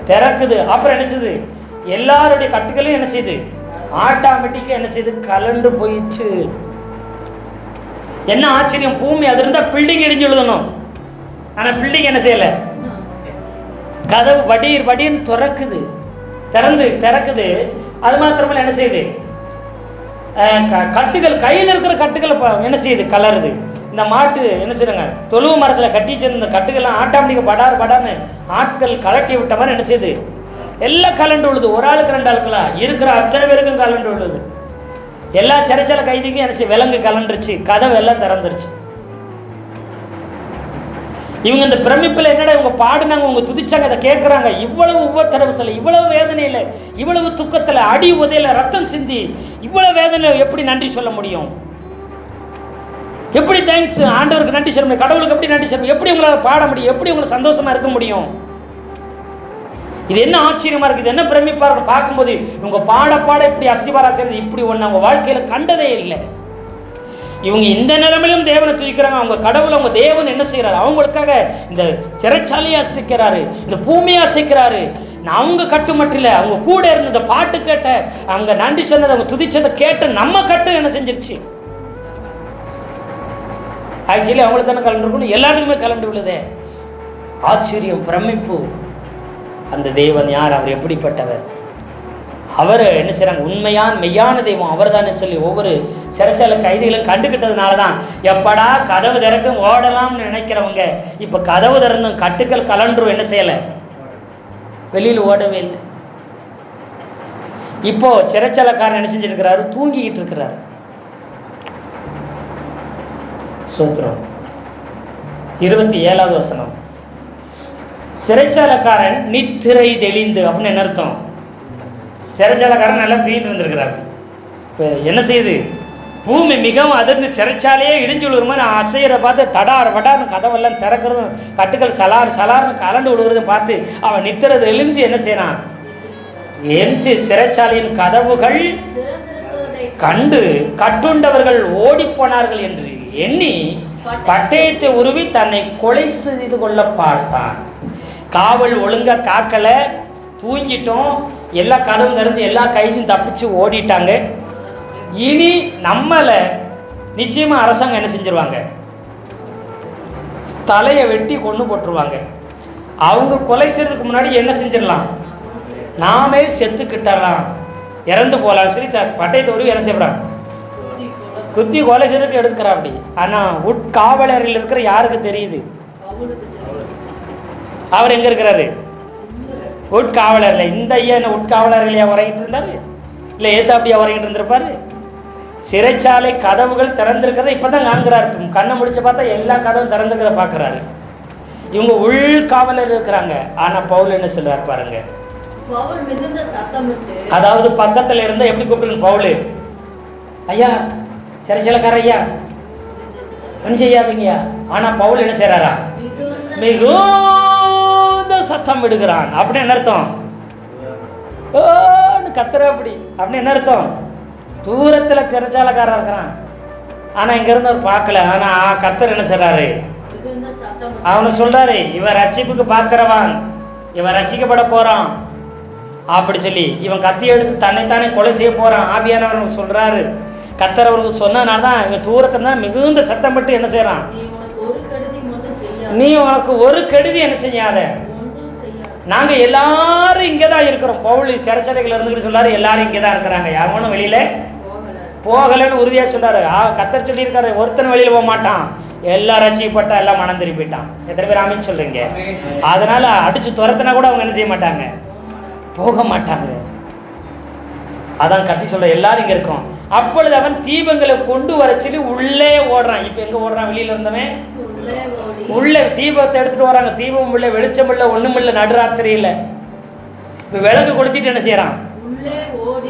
திறக்குது. அப்புறம் என்ன செய்யுது, எல்லாருடைய கட்டுகளையும் என்ன செய்யுது, ஆட்டோமேட்டிக்காக என்ன செய்யுது, கலண்டு போயிடுச்சு. என்ன ஆச்சரியம், பூமி அதிர்ந்தா பில்டிங் இடிஞ்சு எழுதணும், ஆனால் பில்டிங் என்ன செய்யலை, கதவு வடின்னு திறக்குது, திறக்குது. அது மாத்திரமல்ல என்ன செய்யுது, கட்டுகள் கையில் இருக்கிற கட்டுகளை என்ன செய்யுது, கலருது. இந்த மாட்டு என்ன செய்யுறாங்க, தொழுவு மரத்தில் கட்டி வச்சிருந்த கட்டுகள்லாம் ஆட்டோமேட்டிக்காக படார்னு ஆட்கள் கலட்டி விட்ட மாதிரி என்ன செய்யுது, எல்லாம் கலண்டு விழுது. ஒரு ஆளுக்கு 2 ஆளுக்களா இருக்கிற அத்தனை பேருக்கும் கலண்டு விழுது. எல்லா சிறைச்சாலை கைதிக்கும் என்ன செய்ய, விலங்கு கலண்டுருச்சு, கதவு எல்லாம் திறந்துருச்சு. இவங்க இந்த பிரமிப்பில் என்னடா இவங்க பாடினாங்க, இவங்க துதிச்சாங்க, அதை கேட்குறாங்க. இவ்வளவு உபத்திரவத்தில், இவ்வளவு வேதனையில், இவ்வளவு துக்கத்தில், அடி உதையில், ரத்தம் சிந்தி, இவ்வளவு வேதனையில் எப்படி நன்றி சொல்ல முடியும்? எப்படி தேங்க்ஸ் ஆண்டவருக்கு நன்றி சொல்ல முடியும்? கடவுளுக்கு எப்படி நன்றி சொல்ல முடியும்? எப்படி உங்களால் பாட முடியும்? எப்படி உங்களை சந்தோஷமா இருக்க முடியும்? இது என்ன ஆச்சரியமா இருக்கு, இது என்ன பிரமிப்பா இருக்கும் பார்க்கும்போது. இவங்க பாட பாட இப்படி அஸ்திபாரா செய்யறது, இப்படி ஒன்று அவங்க வாழ்க்கையில கண்டதே இல்லை. இவங்க இந்த நிலைமையிலும் தேவனை துதிக்கிறாங்க. அவங்க கடவுள், அவங்க தேவன் என்ன செய்யறாரு? அவங்களுக்காக இந்த சிறைச்சாலையை அசைக்கிறாரு, இந்த பூமியை அசைக்கிறாரு. அவங்க கட்டு மட்டும் இல்லை, அவங்க கூட இருந்த இந்த பாட்டு கேட்ட, அவங்க நன்றி சொன்னதை, அவங்க துதிச்சதை கேட்ட நம்ம கட்டு என்ன செஞ்சிருச்சு? ஆக்சுவலி அவங்களுக்கு தானே கலந்து இருக்கணும், எல்லாத்துக்குமே கலந்து விழுதே. ஆச்சரியம், பிரமிப்பு. அந்த தேவன் யார்? அவர் எப்படிப்பட்டவர்? அவர் என்ன செய்கிறாங்க? உண்மையான மெய்யான தெய்வம் அவர் தானே சொல்லி ஒவ்வொரு சிறைச்சாலை கைதிகளும் கண்டுக்கிட்டதுனால தான் எப்படா கதவு திறக்கும் ஓடலாம்னு நினைக்கிறவங்க இப்போ கதவு திறந்தும் கட்டுக்கள் கலண்டும் என்ன செய்யலை, வெளியில் ஓடவே இல்லை. இப்போ சிறைச்சாலைக்காரன் என்ன செஞ்சுட்டு இருக்கிறாரு? தூங்கிக்கிட்டு இருக்கிறாரு. சூத்திரம் 27வது வசனம். சிறைச்சாலைக்காரன் நித்திரை தெளிந்து அப்படின்னு என்ன அர்த்தம்? சிறைச்சாலைக்காரன் நல்லா தூங்கிட்டு இருந்திருக்கிறார். இப்போ என்ன செய்யுது? பூமி மிகவும் அதிர்ந்து சிறைச்சாலையே இடிஞ்சு விழுகிற மாதிரி அசைகிற பார்த்து தடார் வடார்னு கதவெல்லாம் திறக்கிறதும் கட்டுக்கள் சலார் சலார்னு கலண்டு விழுகிறதும் பார்த்து அவன் நித்திரை தெளிஞ்சு என்ன செய்யறான்? எரிஞ்சு சிறைச்சாலையின் கதவுகள் கண்டு கட்டுண்டவர்கள் ஓடி போனார்கள் என்று எண்ணி பட்டயத்தை உருவி தன்னை கொலை செய்து கொள்ள பார்த்தான். காவல் ஒழுங்கா காக்கல, தூங்கிட்டோம், எல்லா கதவும் திறந்து எல்லா கைதியும் தப்பிச்சு ஓடிட்டாங்க. இனி நம்மளை நிச்சயமா அரசாங்கம் என்ன செஞ்சிருவாங்க? தலையை வெட்டி கொண்டு போட்டுருவாங்க. அவங்க கொலை செய்யறதுக்கு முன்னாடி என்ன செஞ்சிடலாம்? நாமே செத்துக்கிட்டலாம், இறந்து போகலான்னு சொல்லி பட்டயத்தை உருவி என்ன செய்யறாங்க? குத்தி கொலை செய்யறதுக்கு எடுக்கிறா. அப்படி ஆனால் உட்காவலரில் இருக்கிற யாருக்கு தெரியுது? அவர் எங்க இருக்கிறாரு? உட்காவலர்ல. இந்த ஐயா என்ன உட்காவலர்களையா உறங்கிட்டு இருந்தாரு? இல்லை ஏத்த அப்படியா உறங்கிட்டு இருந்திருப்பாரு? சிறைச்சாலை கதவுகள் திறந்திருக்கிறத இப்பதான் காண்கிறாரு. கண்ணை முடிச்சு பார்த்தா எல்லா கதவும் திறந்துக்கிற பார்க்குறாரு. இவங்க உள்காவலர் இருக்கிறாங்க. ஆனா பவுல் என்ன சொல்றாரு பாருங்க. அதாவது பக்கத்துல இருந்தா எப்படி கூப்பிடுங்க? பவுல் ஐயா, சிறைச்சாலைக்கார ஐயா, கொஞ்சம் செய்யாதீங்க. ஆனா பவுல் என்ன செய்யறாரா? மிகுந்த சத்தம் விடுகிறான். அப்படின்னு என்ன அர்த்தம்? கத்துற அப்படி அப்படின்னு என்ன அர்த்தம்? தூரத்துல சிறைச்சாலைக்காரன் இருக்கிறான், ஆனா இங்க இருந்து அவர் பார்க்கல. ஆனா கத்தர் என்ன செய்றாரு? அவனை சொல்றாரு, இவன் ரட்சிப்புக்கு பாத்திரவான், இவன் ரட்சிக்கப்பட போறான் அப்படி சொல்லி இவன் கத்தி எடுத்து தன்னைத்தானே கொலை செய்ய போறான். ஆவியானவர் சொல்றாரு. கத்தர் அவருக்கு சொன்னதுனால தான் இவன் தூரத்துல தான் மிகுந்த சத்தம் பட்டு என்ன செய்யறான்? நீ உனக்கு ஒரு கெடுதி என்ன செய்யாத. நாங்க எல்லாரும் இங்கதான் இருக்கிறோம். பவுல் சிறைச்சாலைகள் இருந்துகிட்டு சொல்றாரு, எல்லாரும் இங்கதான் இருக்கிறாங்க, யாரும் வெளியில போகலன்னு உறுதியா சொல்றாரு. கத்தர் சொல்லி இருக்காரு, ஒருத்தனை வெளியில போக மாட்டான், எல்லாம் ரட்சிக்கப்பட்டா எல்லாம் மனம் திரும்பி போயிட்டான். எத்தனை பேர் ஆமீன் சொல்றீங்க? அதனால அடிச்சு துரத்தினா கூட அவங்க என்ன செய்ய மாட்டாங்க, போக மாட்டாங்க. அதான் கத்தி சொல்ற, எல்லாரும் இங்க இருக்கோம். அப்பொழுது அவன் தீபங்களை கொண்டு வர சொல்லி உள்ளே ஓடுறான். இப்ப எங்க ஓடுறான்? வெளியில இருந்தவன் உள்ள தீபத்தை எடுத்துட்டு வராங்க. தீபம் இல்லை, வெளிச்சம் இல்லை, ஒண்ணும் இல்லை, நடுராத்திரி இல்லை. இப்ப விளக்கு கொளுத்திட்டு என்ன செய்யறான்?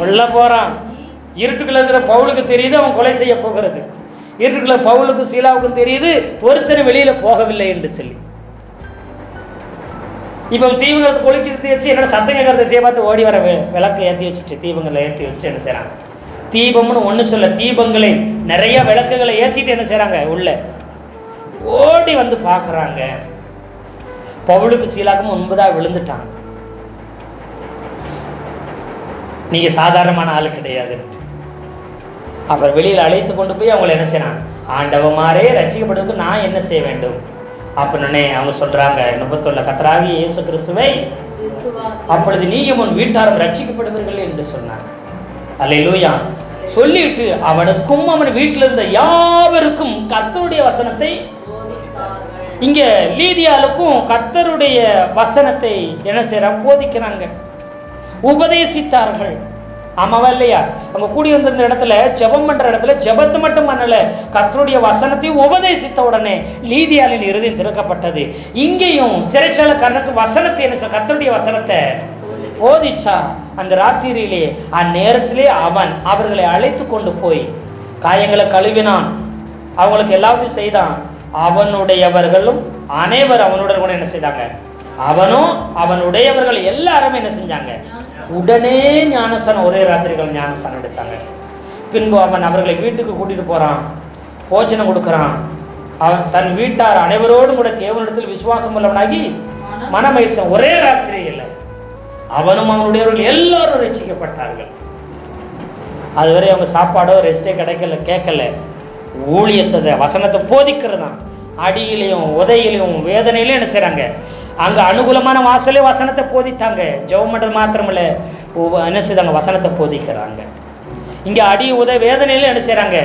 உள்ள போறான். இருட்டுக்குள்ள இருக்கிற பவுலுக்கு தெரியுது அவன் கொலை செய்ய போகிறது. இருட்டுக்குள்ள பவுலுக்கும் சீலாவுக்கும் தெரியுது ஒருத்தனை வெளியில போகவில்லை என்று சொல்லி. இப்போ தீபங்களை கொளுத்தி வச்சு என்னோட சத்தம் கேட்கறத செய்ய பார்த்து ஓடி வர விளக்கு ஏற்றி வச்சுட்டு தீபங்களை ஏற்றி வச்சுட்டு என்ன செய்யறாங்க? தீபம்னு ஒன்று சொல்ல, தீபங்களை நிறைய விளக்குகளை ஏற்றிட்டு என்ன செய்யறாங்க? உள்ள ஓடி வந்து பார்க்குறாங்க. பவுலுக்கு சீலாக்கும் முன்பதாக விழுந்துட்டான். நீங்க சாதாரணமான ஆளு கிடையாது. அப்புறம் வெளியில் அழைத்து கொண்டு போய் அவங்களை என்ன செய்யறான்? ஆண்டவமாரே ரட்சிக்கப்படுவதற்கு நான் என்ன செய்ய வேண்டும் அப்படின்னு அவங்க சொல்றாங்க. 31 கர்த்தராகிய இயேசு கிறிஸ்துவை அப்பொழுது நீயும் உன் வீட்டாரும் ரட்சிக்கப்படுவீர்கள் என்று சொன்னார். அல்லேலூயா. சொல்லிட்டு அவனுக்கும் அவன் வீட்டில் இருந்த யாவருக்கும் கர்த்தருடைய வசனத்தை, இங்க லீதியாளுக்கும் கர்த்தருடைய வசனத்தை என்ன செய்யறாங்க? போதிக்கிறாங்க, உபதேசித்தார்கள். ஆமாவா இல்லையா? அவங்க கூடி வந்திருந்த இடத்துல ஜெபம் பண்ற இடத்துல ஜெபத்தை மட்டும் பண்ணல, கர்த்தருடைய வசனத்தையும் உபதேசித்த உடனே லீதியாளின் இருதயம் திறக்கப்பட்டது. இங்கேயும் சிறைச்சாலைக்காரனுக்கு வசனத்தை என்ன, கர்த்தருடைய வசனத்தை போதிச்சா. அந்த ராத்திரியிலே அந்நேரத்திலே அவன் அவர்களை அழைத்து கொண்டு போய் காயங்களை கழுவினான், அவங்களுக்கு எல்லாத்தையும் செய்தான். அவனுடையவர்களும் அனைவர் அவனுடன் கூட என்ன செய்தாங்க, அவனும் அவனுடையவர்கள் எல்லாருமே என்ன செஞ்சாங்க, உடனே ஞானஸ்தானம், ஒரே ராத்திரிகள் ஞானஸ்தானம் எடுத்தாங்க. பின்பு அவன் அவர்களை வீட்டுக்கு கூட்டிட்டு போறான், போஜனம் கொடுக்குறான். அவன் தன் வீட்டார் அனைவரோடும் கூட தேவனிடத்தில் விசுவாசம் உள்ளவனாகி மனமகிழ்ச்சான். ஒரே ராத்திரி இல்லை, அவனும் அவனுடையவர்கள் எல்லாரும் ரட்சிக்கப்பட்டார்கள். அதுவரை அவங்க சாப்பாடோ ரெஸ்டே கிடைக்கல, கேட்கல. ஊழியத்தை வசனத்தை போதிக்கிறதான், அடியிலையும் உதையிலையும் வேதனையிலையும் என்ன செய்கிறாங்க, அங்கே அனுகூலமான வாசலே வசனத்தை போதித்தாங்க. ஜெபம் பண்ணுறது மாத்திரமில்ல, என்ன செய்தாங்க, வசனத்தை போதிக்கிறாங்க. இங்கே அடி உதை வேதனையில என்ன செய்கிறாங்க,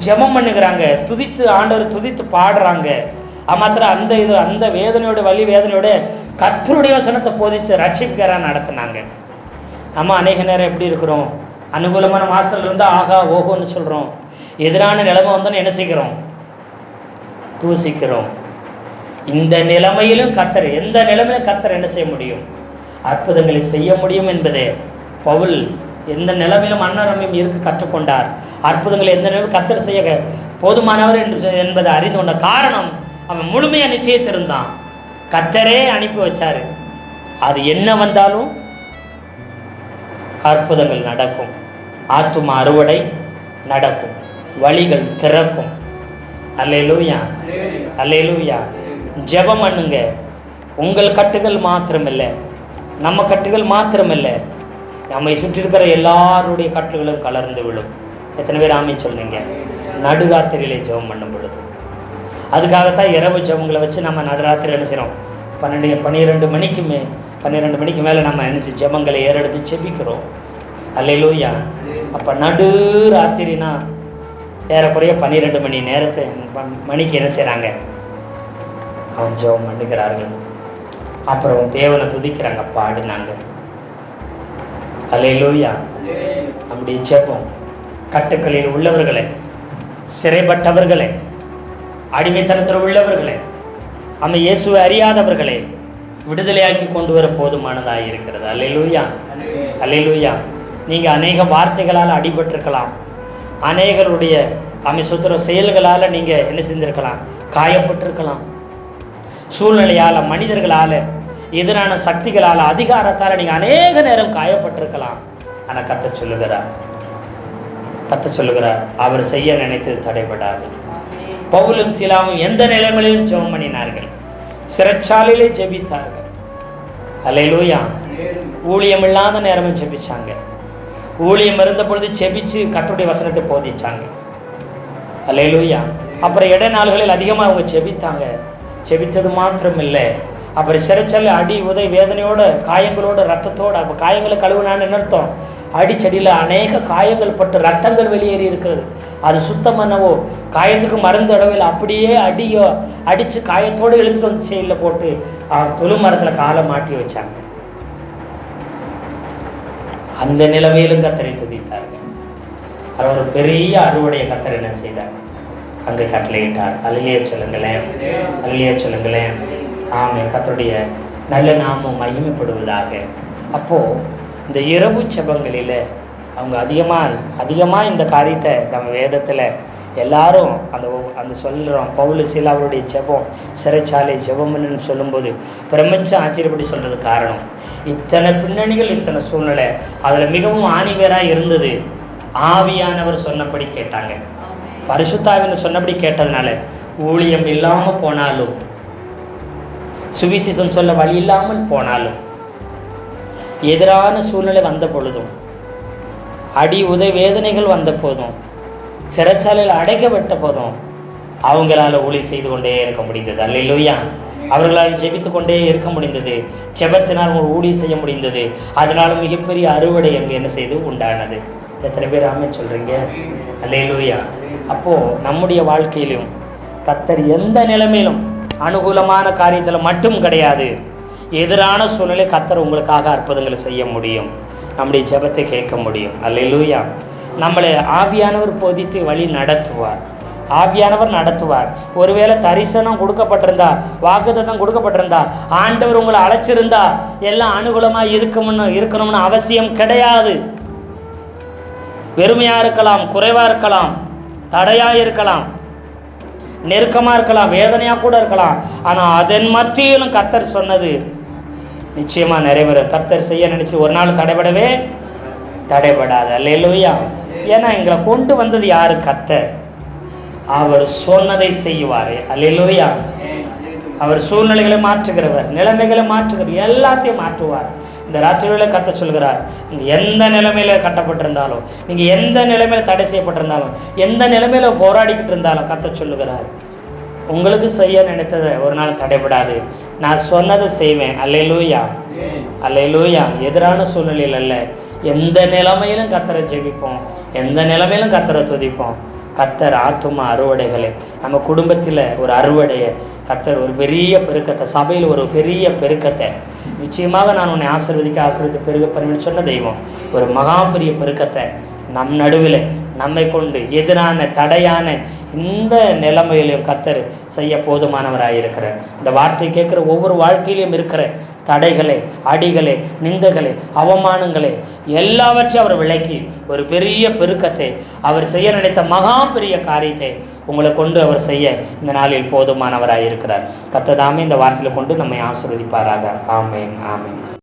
ஜெபம் பண்ணுகிறாங்க, துதித்து ஆண்டவர் துதித்து பாடுறாங்க. மாத்திரம் அந்த வேதனையோட வலி வேதனையோட கர்த்தருடைய வசனத்தை போதித்து ரட்சிப்புக்காரா நடத்தினாங்க. நம்ம அநேக நேரம் எப்படி இருக்கிறோம், அனுகூலமான வாசல் இருந்தால் ஆகா ஓகோன்னு சொல்கிறோம், எதிரான நிலைமை வந்தோன்னு என்ன செய்கிறோம், தூசிக்கிறோம். இந்த நிலைமையிலும் கர்த்தர், எந்த நிலைமையிலும் கர்த்தர் என்ன செய்ய முடியும், அற்புதங்களை செய்ய முடியும் என்பதே பவுல் எந்த நிலைமையிலும் அன்னரமையும் இருக்க கற்றுக்கொண்டார். அற்புதங்களை எந்த நிலையிலும் கர்த்தர் செய்ய போதுமானவர் என்பதை அறிந்து கொண்ட காரணம், அவன் முழுமையாக நிச்சயத்திருந்தான். கர்த்தரே அனுப்பி வச்சாரு. அது என்ன வந்தாலும் அற்புதங்கள் நடக்கும், ஆத்தும அறுவடை நடக்கும், வழிகள் திறக்கும். அல்லேலூயா, அல்லேலூயா. ஜெபம் பண்ணுங்க. உங்கள் கட்டுகள் மாத்திரமில்லை, நம்ம கட்டுகள் மாத்திரமில்லை, நம்மை சுற்றி இருக்கிற எல்லாருடைய கட்டுகளும் கலர்ந்து விழும். எத்தனை பேர் ஆமீன் சொல்லுங்க? நடுராத்திரியிலே ஜெபம் பண்ணும் பொழுது. அதுக்காகத்தான் இரவு ஜெபங்களை வச்சு நம்ம நடுராத்திரி என்ன செய்யணும், 12 மணிக்கு மேலே நம்ம நினச்சி ஜெபங்களை ஏறெடுத்து செபிக்கிறோம். அல்லேலூயா. அப்போ நடு ராத்திரினா ஏறக்குறைய 12 மணி மணிக்கு என்ன செய்கிறாங்க, அவன் ஜெபம் பண்ணுகிறார்கள். அப்புறம் தேவனை துதிக்கிறாங்க, பாடுனாங்க. அல்லேலூயா. நம்முடைய ஜெபம் கட்டுக்களில் உள்ளவர்களை, சிறைப்பட்டவர்களை, அடிமைத்தனத்தில் உள்ளவர்களை, நம்ம இயேசுவை அறியாதவர்களை விடுதலையாக்கி கொண்டு வர போதுமானதாக இருக்கிறது. அல்லேலூயா, அல்லேலூயா. நீங்கள் அநேக வார்த்தைகளால் அடிபட்டிருக்கலாம், அநேகருடைய சுத்திர செயல்களால் நீங்கள் என்ன செஞ்சிருக்கலாம், காயப்பட்டிருக்கலாம். சூழ்நிலையால், மனிதர்களால், எதிரான சக்திகளால், அதிகாரத்தால் நீங்கள் அநேக நேரம் காயப்பட்டிருக்கலாம். ஆனால் கர்த்தர் சொல்லுகிறார், அவர் செய்ய நினைத்தது தடைபடாது. பவுலும் சீலாவும் எந்த நிலைமையிலும் ஜெபம் பண்ணினார்கள், சிறைச்சாலையிலே ஜெபித்தார்கள். அல்லேலூயா. ஊழியம் இல்லாத நேரமும் ஜெபிச்சாங்க, ஊழியம் இருந்த பொழுது ஜெபிச்சு கர்த்தருடைய வசனத்தை போதிச்சாங்க. அல்லேலூயா. அப்புறம் இடைநாள்களில் அதிகமாக அவங்க ஜெபித்தாங்க. ஜெபித்தது மாத்திரம் இல்லை, அப்புறம் சிறைச்சாலை அடி உதை வேதனையோட, காயங்களோட, ரத்தத்தோடு. அப்போ காயங்களை கழுவுனான்னு என்ன அர்த்தம், அடிச்சடியில் அநேக காயங்கள் பட்டு ரத்தங்கள் வெளியேறி இருக்கிறது. அது சுத்தம் பண்ணவோ, காயத்துக்கு மருந்து இடவில் அப்படியே அடித்து காயத்தோடு இழுத்துட்டு வந்து செயலில் போட்டு தொழு மரத்தில் காலை மாட்டி வச்சாங்க. அந்த நிலைமையிலும் கர்த்தரை துதித்தார்கள். அவர் ஒரு பெரிய அறுவடைய கர்த்தர் என்ன செய்தார், அங்கே கட்டளையிட்டார். அல்லேலூயா சொல்லுங்களேன், அல்லேலூயா சொல்லுங்களேன். ஆமென். கர்த்தருடைய நல்ல நாமம் மகிமைப்படுவதாக. அப்போது இந்த இரவு ஜெபங்களில் அவங்க அதிகமாக இந்த காரியத்தை நம்ம வேதத்தில் எல்லாரும் அந்த சொல்கிறோம். பவுல் சீலாவுடைய ஜெபம், சிறைச்சாலை ஜெபம்னு சொல்லும்போது பிரமிச்சு ஆச்சரியப்படி சொல்கிறது காரணம், இத்தனை பின்னணிகள், இத்தனை சூழ்நிலை, அதில் மிகவும் ஆணிவேராக இருந்தது. ஆவியானவர் சொன்னபடி கேட்டாங்க. பரிசுத்தாவின்னு சொன்னபடி கேட்டதுனால ஊழியம் இல்லாமல் போனாலும், சுவிசேஷம் சொல்ல வழி இல்லாமல் போனாலும், எதிரான சூழ்நிலை வந்த பொழுதும், அடி உதை வேதனைகள் வந்த போதும், சிறைச்சாலையில் அடைக்கப்பட்ட போதும் அவங்களால ஊழி செய்து கொண்டே இருக்க முடிந்தது. அல்லேலூயா. அவர்களால் ஜெபித்து கொண்டே இருக்க முடிந்தது. ஜெபத்தினால் ஒரு ஊழியம் செய்ய முடிந்தது. அதனால மிகப்பெரிய அறுவடை அங்கே என்ன செய்து உண்டானது. எத்தனை பேர் ஆமென் சொல்கிறீங்க? அல்லேலூயா. அப்போது நம்முடைய வாழ்க்கையிலும் கர்த்தர் எந்த நிலைமையிலும் அனுகூலமான காரியத்தில் மட்டும் கிடையாது, எதிரான சூழ்நிலை கர்த்தர் உங்களுக்காக அற்புதங்களை செய்ய முடியும். நம்முடைய ஜெபத்தை கேட்க முடியும். அல்லேலூயா. நம்மளை ஆவியானவர் போதித்து வழி நடத்துவார். ஆவியானவர் நடத்துவார். ஒருவேளை தரிசனம் கொடுக்கப்பட்டிருந்தா, வாக்குத்தத்தம் கொடுக்கப்பட்டிருந்தா, ஆண்டவர் உங்களை அழைச்சிருந்தா எல்லாம் அனுகூலமாக இருக்கணும்னு அவசியம் கிடையாது. வெறுமையாக இருக்கலாம், குறைவாக இருக்கலாம், தடையாக இருக்கலாம், நெருக்கமாக இருக்கலாம், வேதனையாக கூட இருக்கலாம். ஆனால் அதன் மத்தியிலும் கர்த்தர் சொன்னது நிச்சயமாக நிறைவேறும். கர்த்தர் செய்ய நினைச்சு ஒரு நாள் தடைபடாது. அல்லேலூயா. ஏன்னா எங்களை கொண்டு வந்தது யாரு? கர்த்தர். அவர் சொன்னதை செய்வார். அல்லேலூயா. அவர் சூழ்நிலைகளை மாற்றுகிறவர், நிலைமைகளை மாற்றுகிறவர், எல்லாத்தையும் மாற்றுவார். இந்த ராத்திரியில் கர்த்தர் சொல்கிறார், நீங்கள் எந்த நிலைமையில் கட்டப்பட்டிருந்தாலும், நீங்கள் எந்த நிலைமையில் தடை செய்யப்பட்டிருந்தாலும், எந்த நிலைமையில் போராடிக்கிட்டு இருந்தாலும் கர்த்தர் சொல்லுகிறார், உங்களுக்கு செய்ய நினைத்ததை ஒரு நாள் தடைபடாது, நான் சொன்னதை செய்வேன். அல்லேலூயா. அல்லேலூயா. எதிரான சூழ்நிலையில் அல்ல, எந்த நிலைமையிலும் கர்த்தரை ஜெபிப்போம், எந்த நிலைமையிலும் கர்த்தரை துதிப்போம். கர்த்தர் ஆத்துமா அறுவடைகளை, நம்ம குடும்பத்தில் ஒரு அறுவடையை, கர்த்தர் ஒரு பெரிய பெருக்கத்தை, சபையில் ஒரு பெரிய பெருக்கத்தை, நிச்சயமாக நான் உன்னை ஆசீர்வதித்து பெருக பண்ணுவேன்னு சொன்ன தெய்வம் ஒரு மகா பெரிய பெருக்கத்தை நம் நடுவில் நம்மை கொண்டு எதிரான தடையான இந்த நிலைமையிலையும் கர்த்தர் செய்ய போதுமானவராயிருக்கிறார். இந்த வார்த்தை கேட்குற ஒவ்வொரு வாழ்க்கையிலையும் இருக்கிற தடைகளை, அடிகளை, நிந்தைகளை, அவமானங்களை எல்லாவற்றையும் அவர் விலக்கி ஒரு பெரிய பெருக்கத்தை, அவர் செய்ய நினைத்த மகா பெரிய காரியத்தை உங்களை கொண்டு அவர் செய்ய இந்த நாளில் போதுமானவராயிருக்கிறார். கர்த்தர் தாமே இந்த வார்த்தையில் கொண்டு நம்மை ஆசீர்வதிப்பாராக. ஆமென். ஆமென்.